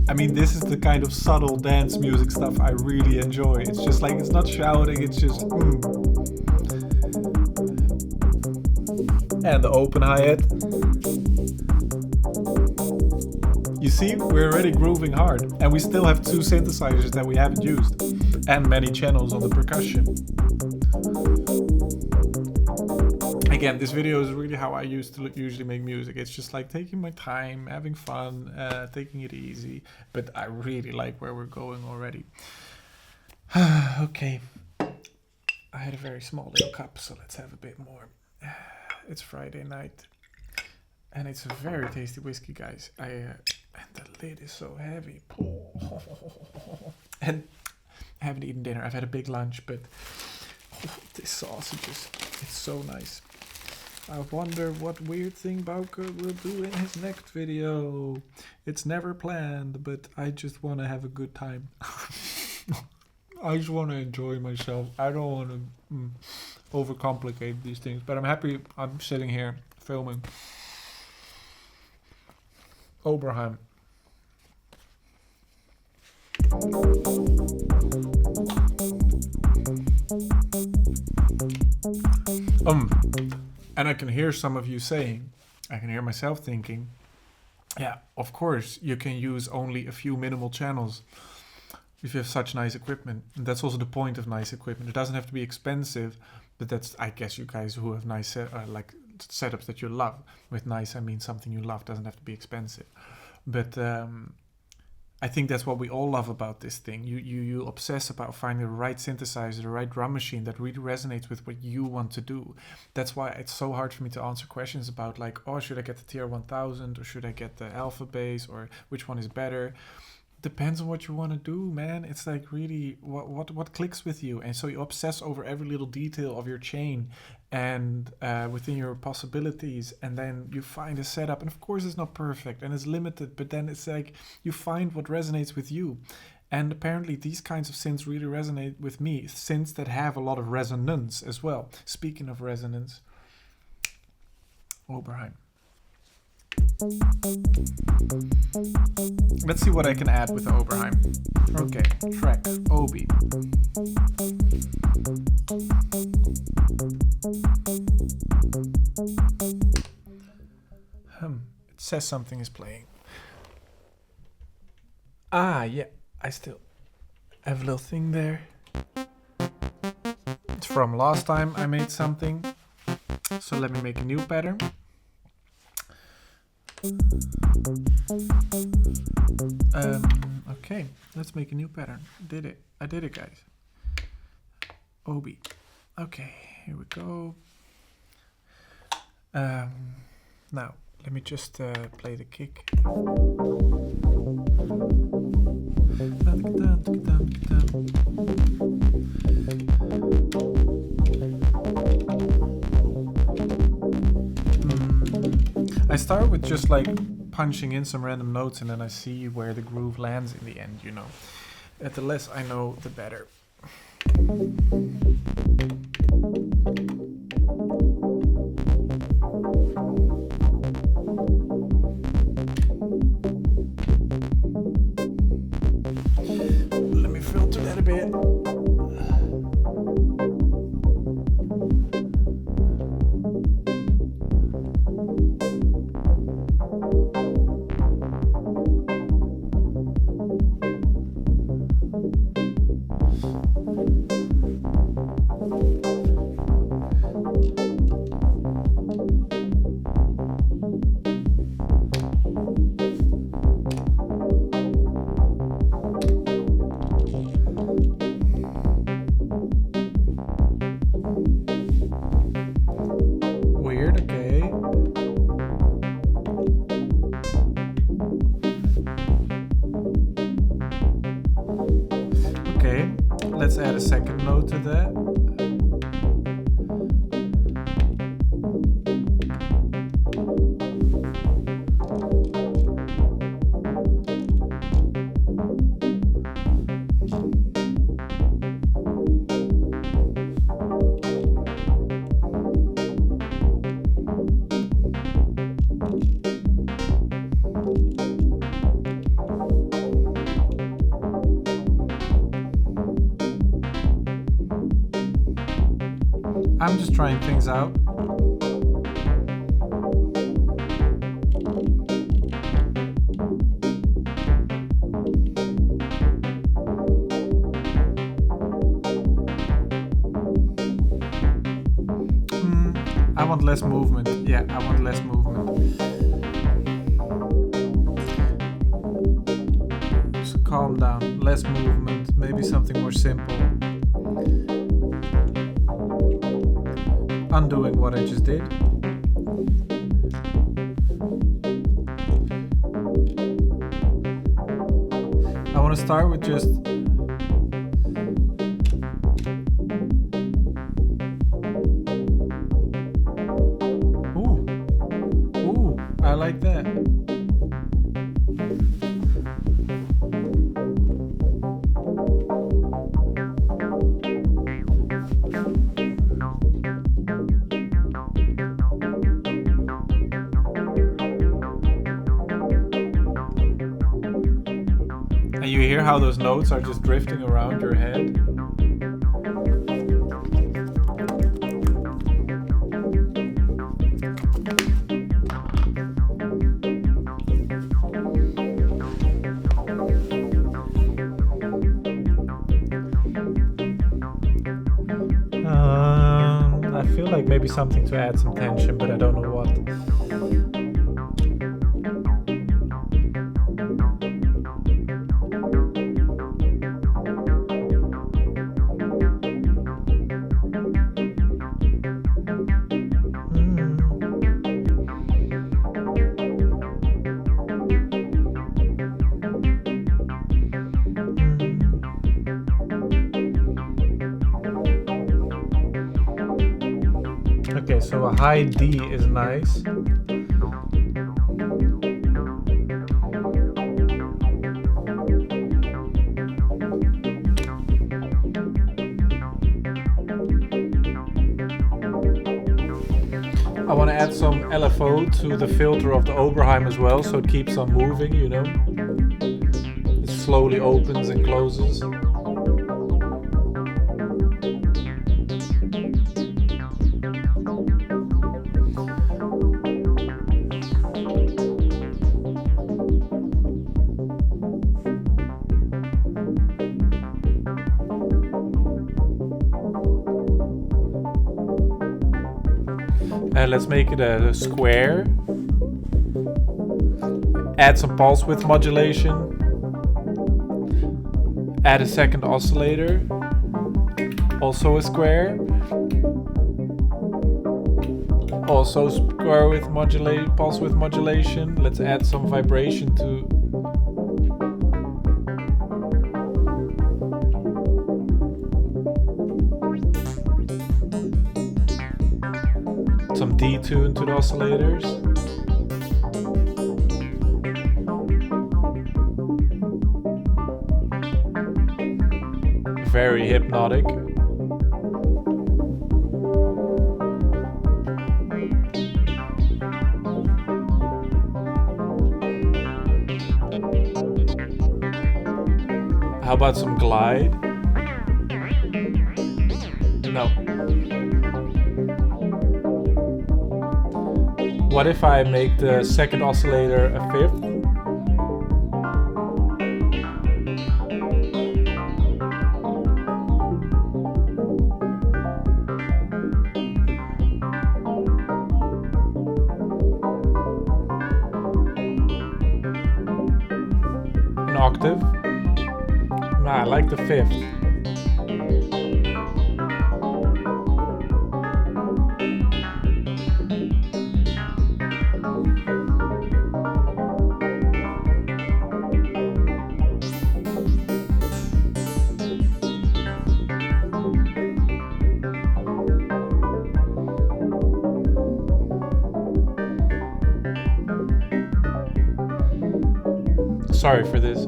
I mean, this is the kind of subtle dance music stuff I really enjoy. It's just like, it's not shouting, it's just And the open hi-hat. You see, we're already grooving hard, and we still have 2 synthesizers that we haven't used, and many channels on the percussion. Again, this video is really how I used to usually make music. It's just like taking my time, having fun, taking it easy, but I really like where we're going already. Okay, I had a very small little cup, so let's have a bit more. It's Friday night, and it's a very tasty whiskey, guys. And the lid is so heavy. And I haven't eaten dinner. I've had a big lunch, but this sausage it's so nice. I wonder what weird thing Bauke will do in his next video. It's never planned, but I just want to have a good time. I just want to enjoy myself. I don't want to overcomplicate these things, but I'm happy I'm sitting here filming. Oberheim. And I can hear some of you saying, I can hear myself thinking, yeah, of course you can use only a few minimal channels if you have such nice equipment. And that's also the point of nice equipment. It doesn't have to be expensive, but that's, I guess, you guys who have nice setups that you love. With nice, I mean something you love, doesn't have to be expensive. But I think that's what we all love about this thing. You obsess about finding the right synthesizer, the right drum machine that really resonates with what you want to do. That's why it's so hard for me to answer questions about like, oh, should I get the TR-1000 or should I get the Alpha Bass, or which one is better? Depends on what you want to do, man. It's like really what clicks with you. And so you obsess over every little detail of your chain and within your possibilities, and then you find a setup, and of course it's not perfect and it's limited, but then it's like you find what resonates with you. And apparently these kinds of synths really resonate with me, synths that have a lot of resonance as well. Speaking of resonance, Oberheim. Let's see what I can add with the Oberheim. Okay, track, Obi. It says something is playing. Ah, yeah, I still have a little thing there. It's from last time I made something. So let me make a new pattern. Okay, let's make a new pattern. I did it, guys. Obi. Okay, here we go. Now, let me just play the kick. I start with just like punching in some random notes, and then I see where the groove lands in the end, you know. The less I know, the better. Let me filter that a bit. Let's add a second note to that. I'm just trying things out. I want less movement. Yeah, I want less movement. Just calm down. Less movement. Maybe something more simple. Undoing what I just did. I want to start with just ooh, I like that. And you hear how those notes are just drifting around your head? I feel like maybe maybe something to add some tension, but I don't know what. Okay, so a high D is nice. I want to add some LFO to the filter of the Oberheim as well, so it keeps on moving, you know. It slowly opens and closes. Let's make it a square. Add some pulse width modulation. Add a second oscillator. Also a square. Also square with pulse width modulation. Let's add some vibration to. Some detune to the oscillators. Very hypnotic. How about some glide? No. What if I make the second oscillator a fifth? An octave? Nah, I like the fifth. Sorry for this.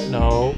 No.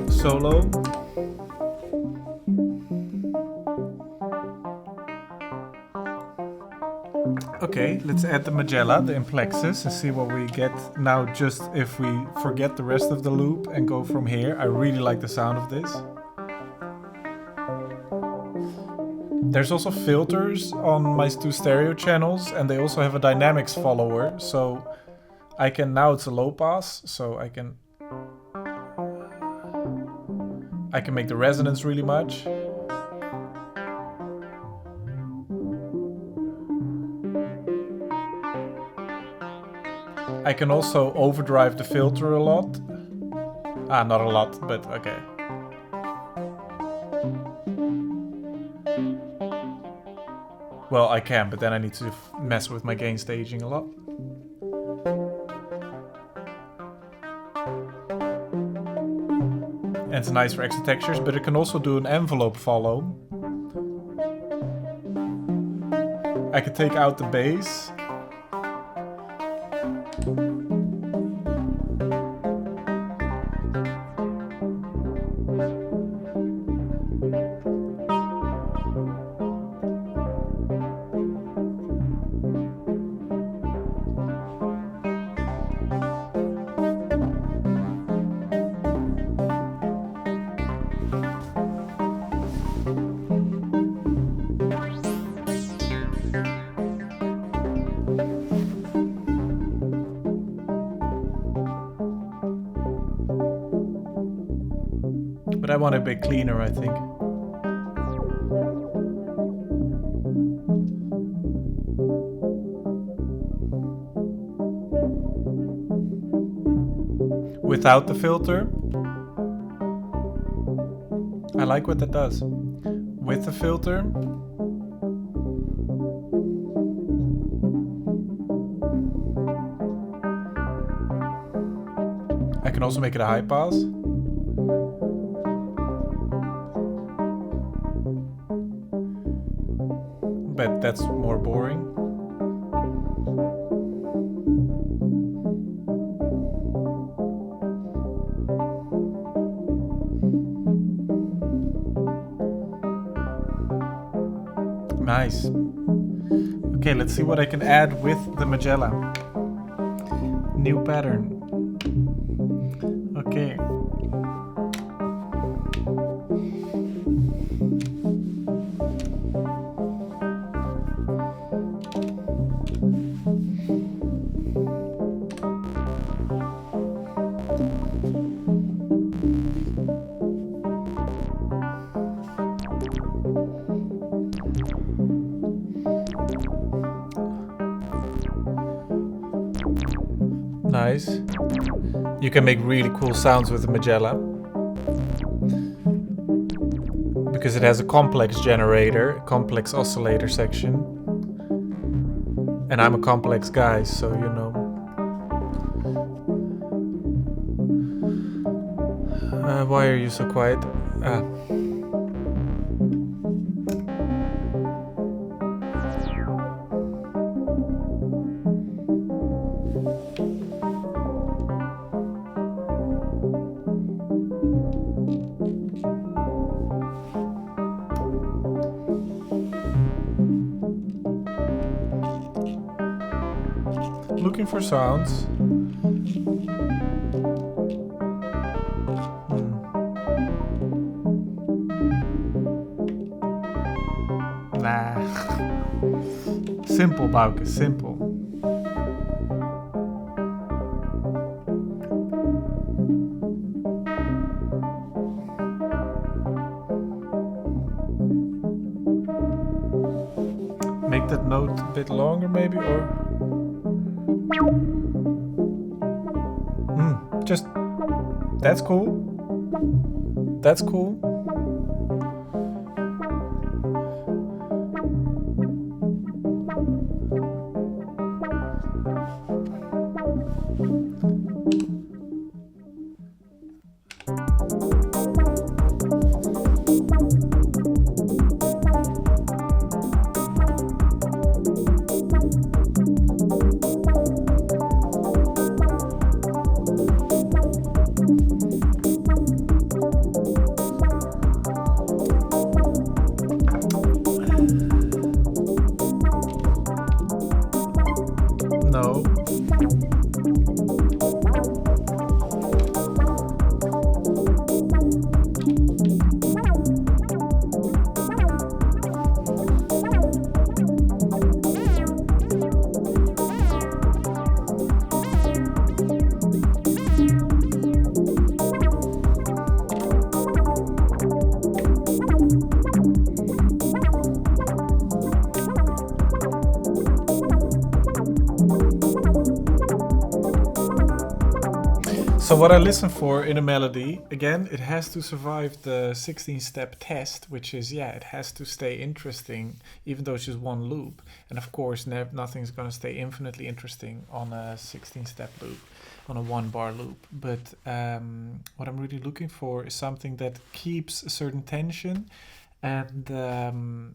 Solo. Okay, let's add the Magella, the Implexus, and see what we get now just if we forget the rest of the loop and go from here. I really like the sound of this. There's also filters on my two stereo channels, and they also have a dynamics follower, so I can, now it's a low pass, so I can make the resonance really much. I can also overdrive the filter a lot. Not a lot, but okay. Well, I can, but then I need to mess with my gain staging a lot. And it's nice for extra textures, but it can also do an envelope follow. I could take out the bass. But I want it a bit cleaner, I think. Without the filter, I like what that does. With the filter, I can also make it a high pass. But that's more boring. Nice. Okay, let's see what I can add with the Magella. New pattern. Okay. Nice. You can make really cool sounds with the Magella. Because it has a complex generator, complex oscillator section. And I'm a complex guy, so you know. Why are you so quiet? Looking for sounds. Nah. Simple, Bauke, simple. Make that note a bit longer maybe, or... Just, that's cool. That's cool. No. So what I listen for in a melody, again, it has to survive the 16-step test, which is, yeah, it has to stay interesting, even though it's just one loop. And of course, nothing's going to stay infinitely interesting on a 16-step loop, on a 1-bar loop. But what I'm really looking for is something that keeps a certain tension. And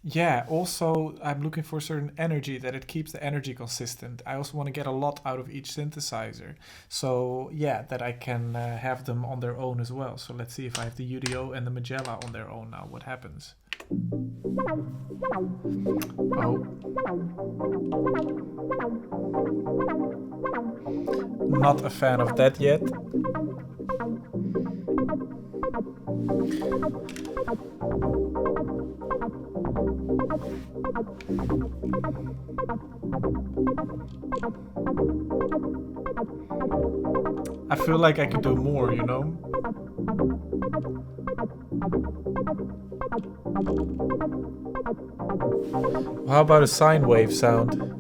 yeah, also I'm looking for a certain energy, that it keeps the energy consistent. I also want to get a lot out of each synthesizer. So yeah, that I can have them on their own as well. So let's see if I have the UDO and the Magella on their own now, what happens. Oh. Not a fan of that yet. I feel like I could do more, you know? How about a sine wave sound?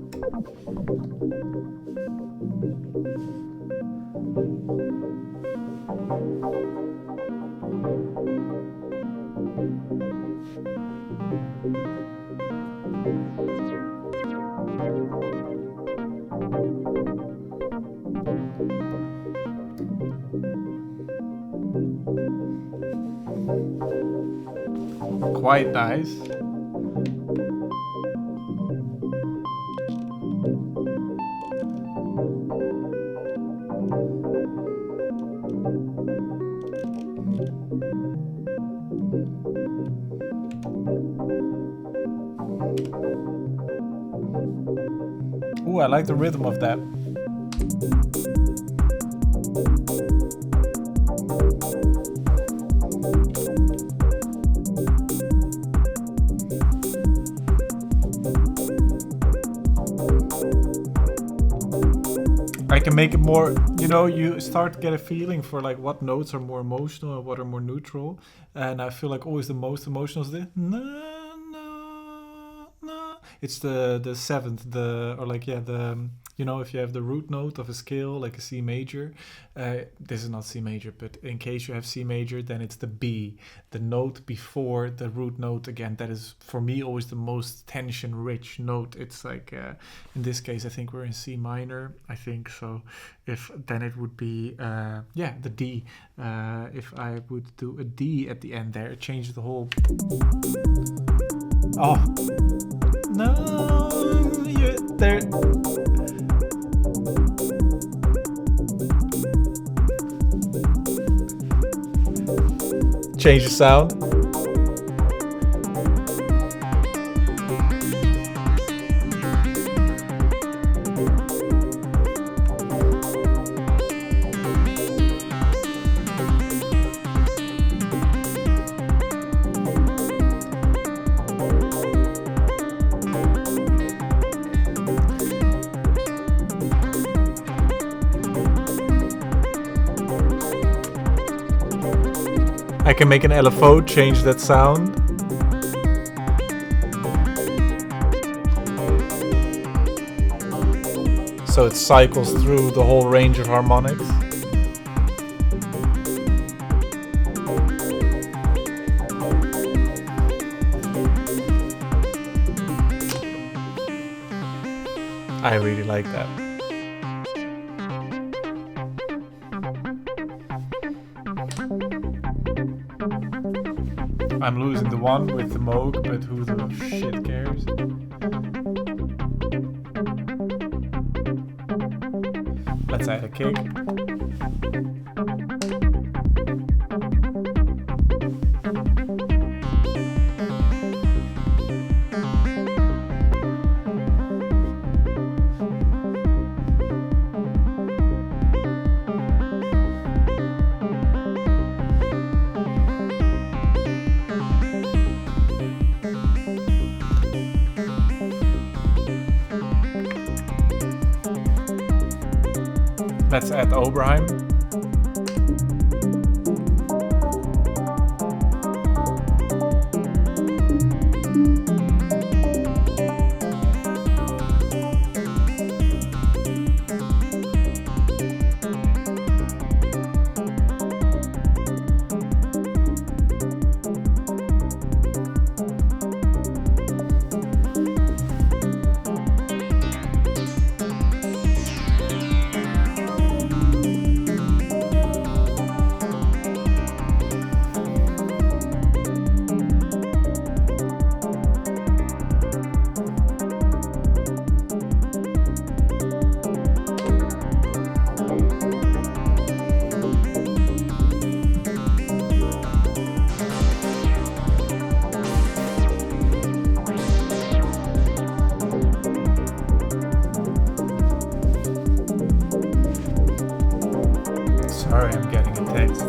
Quite nice. Ooh, I like the rhythm of that. I can make it more, you know, you start to get a feeling for like what notes are more emotional and what are more neutral. And I feel like always the most emotional is the na, na, na. It's the seventh, or like, yeah, you know, if you have the root note of a scale, like a C major, this is not C major, but in case you have C major, then it's the B, the note before the root note. Again, that is for me always the most tension rich note. It's like, in this case, I think we're in C minor, I think. So if then it would be, yeah, the D. If I would do a D at the end there, it changes the whole. Oh, no, there. Change the sound. I can make an LFO change that sound. So it cycles through the whole range of harmonics. I really like that. I'm losing the one with the Moog, but who the shit cares? Let's add a kick. Let's add Oberheim. Sorry, I'm getting a text.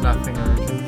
Nothing urgent.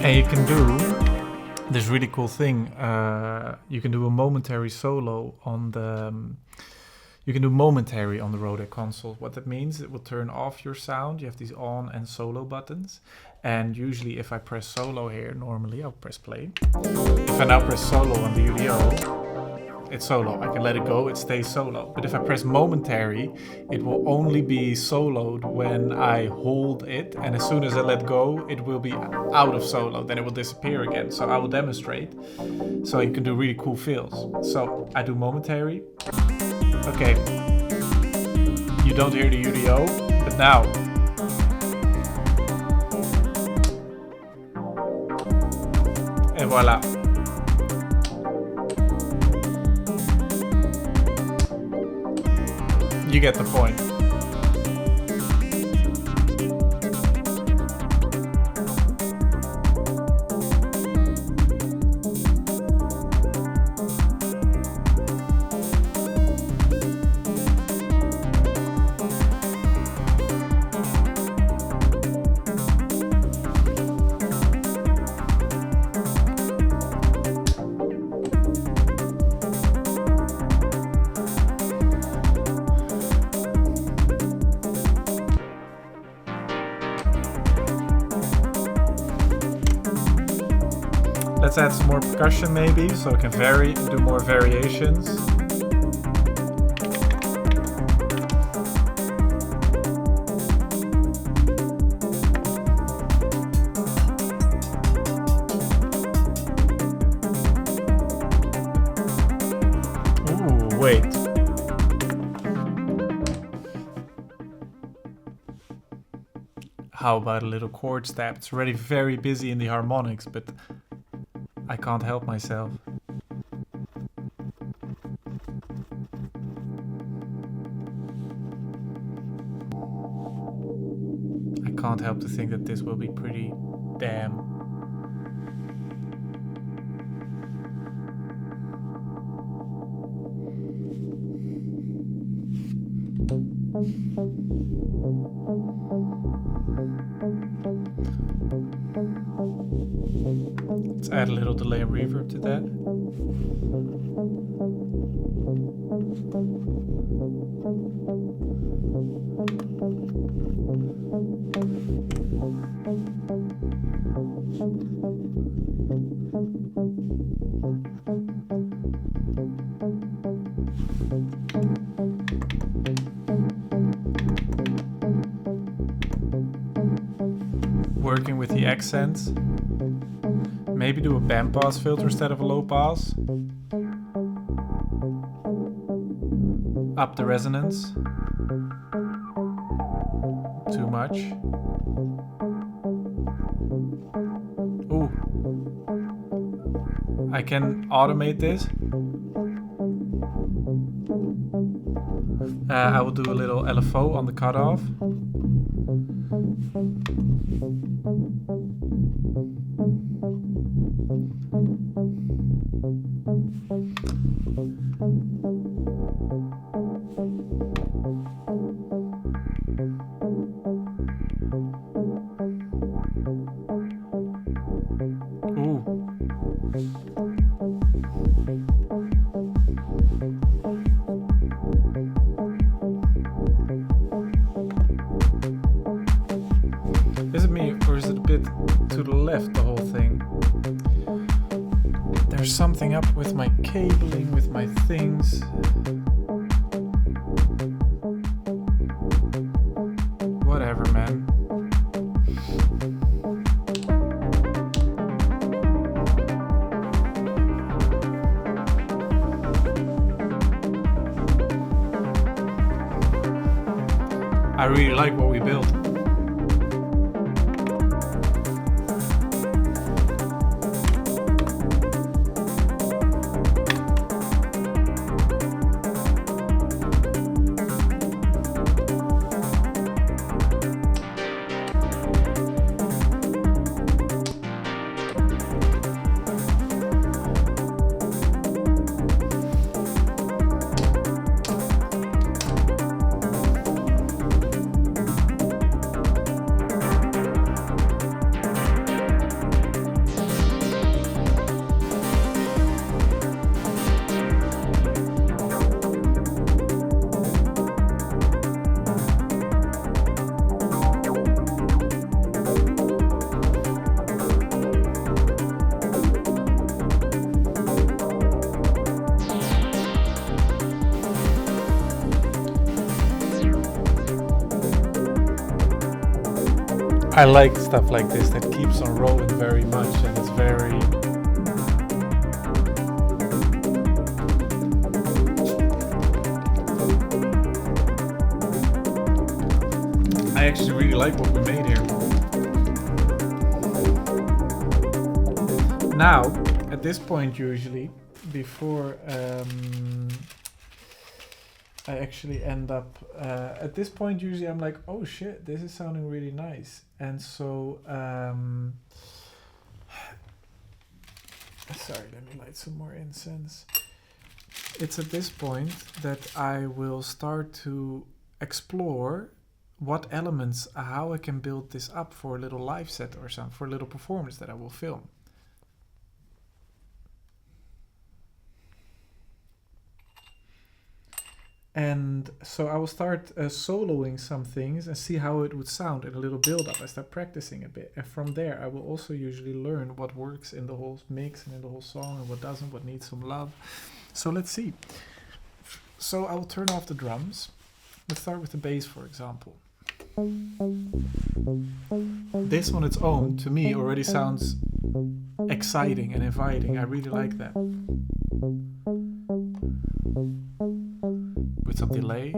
And you can do this really cool thing. You can do a momentary solo on the. You can do momentary on the Rodec console. What that means, it will turn off your sound. You have these on and solo buttons. And usually if I press solo here, normally I'll press play. If I now press solo on the UDO, it's solo. I can let it go, it stays solo. But if I press momentary, it will only be soloed when I hold it. And as soon as I let go, it will be out of solo. Then it will disappear again. So I will demonstrate. So you can do really cool feels. So I do momentary. Okay. You don't hear the UDO, but now. And voila. You get the point. Let's add some more percussion maybe, so it can vary, do more variations. Ooh, wait. How about a little chord stab? It's already very busy in the harmonics, but I can't help myself. I can't help to think that this will be pretty damn. Let's add a little delay and reverb to that. Working with the accents. Maybe do a bandpass filter instead of a low pass. Up the resonance. Too much. Ooh. I can automate this. I will do a little LFO on the cutoff. Is it me or is it bit to the left, the whole thing. There's something up with my cabling, with my things. Whatever, man. I really like what we built. I like stuff like this that keeps on rolling very much, and it's very... I actually really like what we made here. Now, at this point usually, before I actually end up, at this point usually I'm like, oh shit, this is sounding really nice. And so, sorry, let me light some more incense. It's at this point that I will start to explore what elements, how I can build this up for a little live set or something, for a little performance that I will film. And so I will start soloing some things and see how it would sound in a little build-up. I start practicing a bit. And from there, I will also usually learn what works in the whole mix and in the whole song and what doesn't, what needs some love. So let's see. So I will turn off the drums. Let's start with the bass, for example. This on its own, to me, already sounds exciting and inviting. I really like that. With some delay.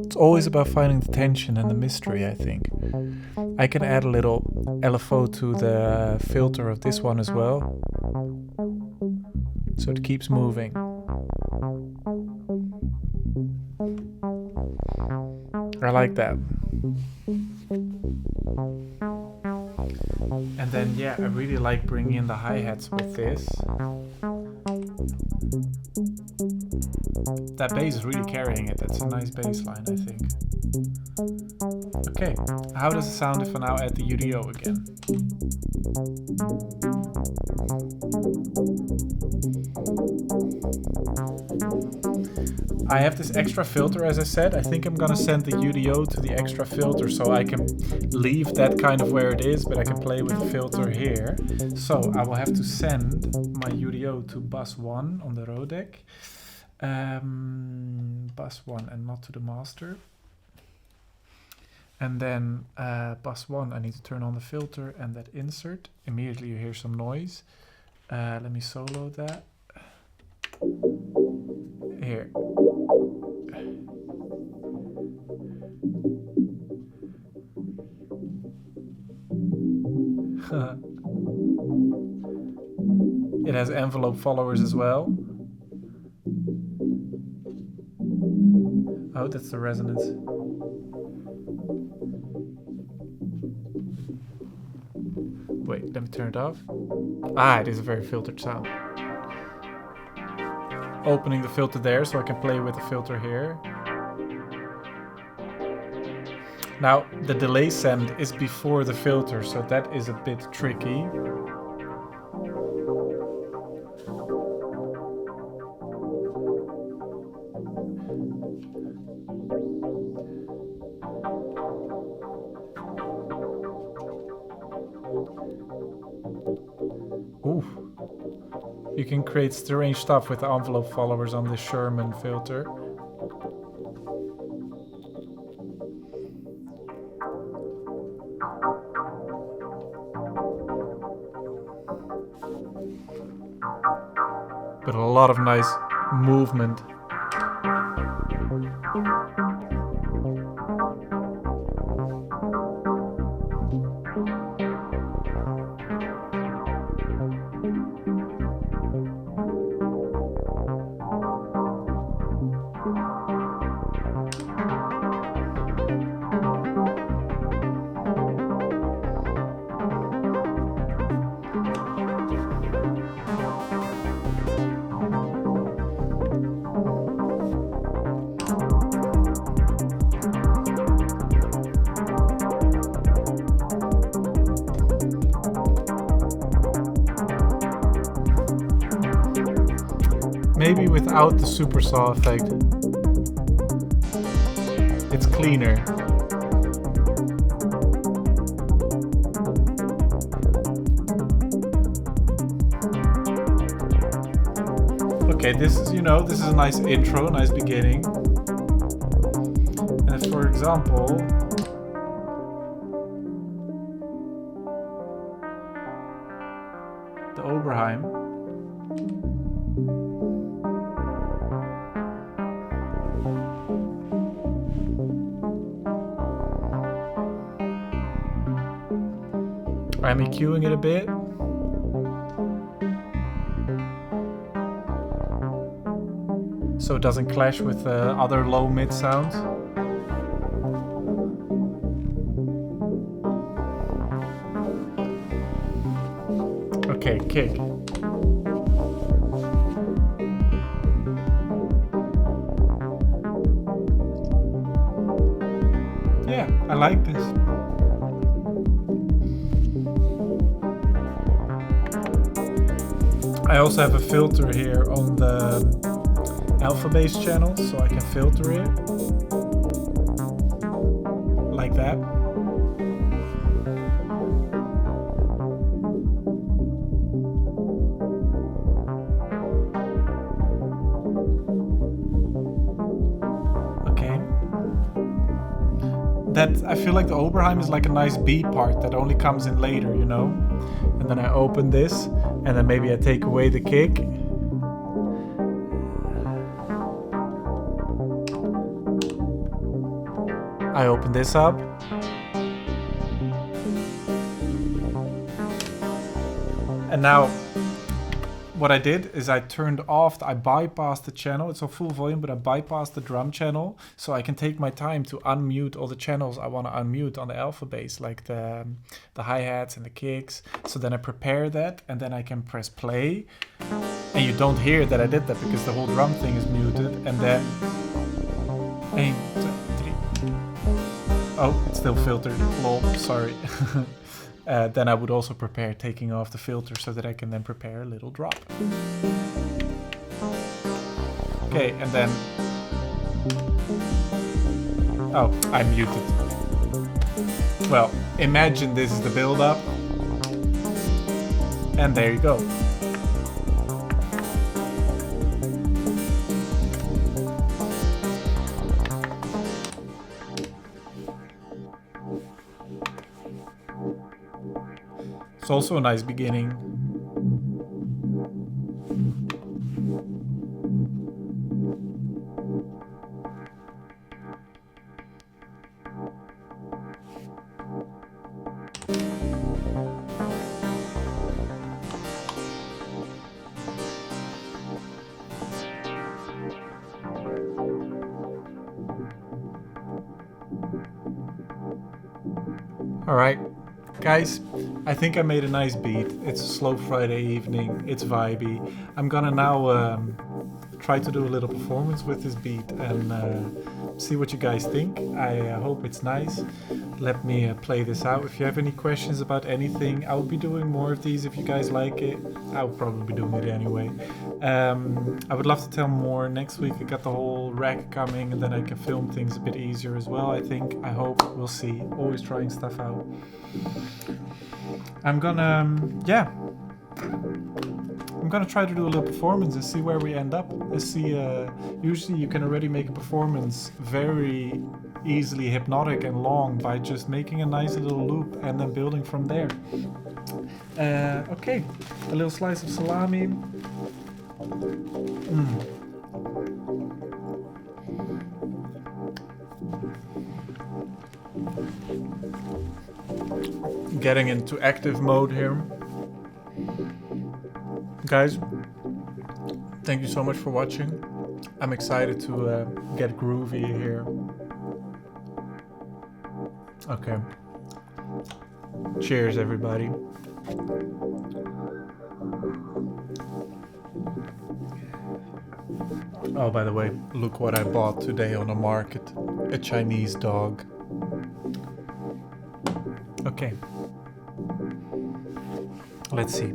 It's always about finding the tension and the mystery, I think. I can add a little LFO to the filter of this one as well, so it keeps moving. I like that. And then, yeah, I really like bringing in the hi-hats with this. That bass is really carrying it. That's a nice bass line, I think. Okay, how does it sound if I now add the UDO again? I have this extra filter, as I said. I think I'm gonna send the UDO to the extra filter so I can leave that kind of where it is, but I can play with the filter here. So I will have to send my UDO to bus 1 on the Rodec. Bus 1 and not to the master. And then bus 1, I need to turn on the filter and that insert. Immediately you hear some noise. Let me solo that. Here. It has envelope followers as well. Oh, that's the resonance. Wait, let me turn it off. Ah, it is a very filtered sound. Opening the filter there so I can play with the filter here. Now, the delay send is before the filter, so that is a bit tricky. Ooh. You can create strange stuff with envelope followers on the Sherman filter. But a lot of nice movement. Maybe without the supersaw effect. It's cleaner. Okay, this is, this is a nice intro, nice beginning. And if, for example, the Oberheim. I'm EQing it a bit. So it doesn't clash with other low mid sounds. Okay, kick. Yeah, I like this. I also have a filter here on the alpha bass channel, so I can filter it like that. Okay. That, I feel like the Oberheim is like a nice B part that only comes in later, And then I open this, and then maybe I take away the kick. I open this up. And now, what I did is I turned off, I bypassed the channel. It's on full volume, but I bypassed the drum channel, so I can take my time to unmute all the channels I want to unmute on the alpha bass, like the hi-hats and the kicks. So then I prepare that, and then I can press play. And you don't hear that I did that because the whole drum thing is muted. And then 1, 2, 3. Oh, it's still filtered. Lol, sorry. Then I would also prepare taking off the filter so that I can then prepare a little drop. Okay, and then... Oh, I muted. Well, imagine this is the build-up. And there you go. It's also a nice beginning. All right, guys, I think I made a nice beat. It's a slow Friday evening, it's vibey. I'm gonna now try to do a little performance with this beat and see what you guys think. I hope it's nice. Let me play this out. If you have any questions about anything, I'll be doing more of these if you guys like it. I'll probably be doing it anyway. I would love to tell more. Next week I got the whole rack coming, and then I can film things a bit easier as well, I think. I hope. We'll see. Always trying stuff out. I'm gonna try to do a little performance and see where we end up. Let's see, usually you can already make a performance very easily hypnotic and long by just making a nice little loop and then building from there. Okay, a little slice of salami. Getting into active mode here. Guys, thank you so much for watching. I'm excited to get groovy here. Okay. Cheers, everybody. Oh, by the way, look what I bought today on the market. A Chinese dog. Okay. Let's see.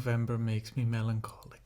November makes me melancholic.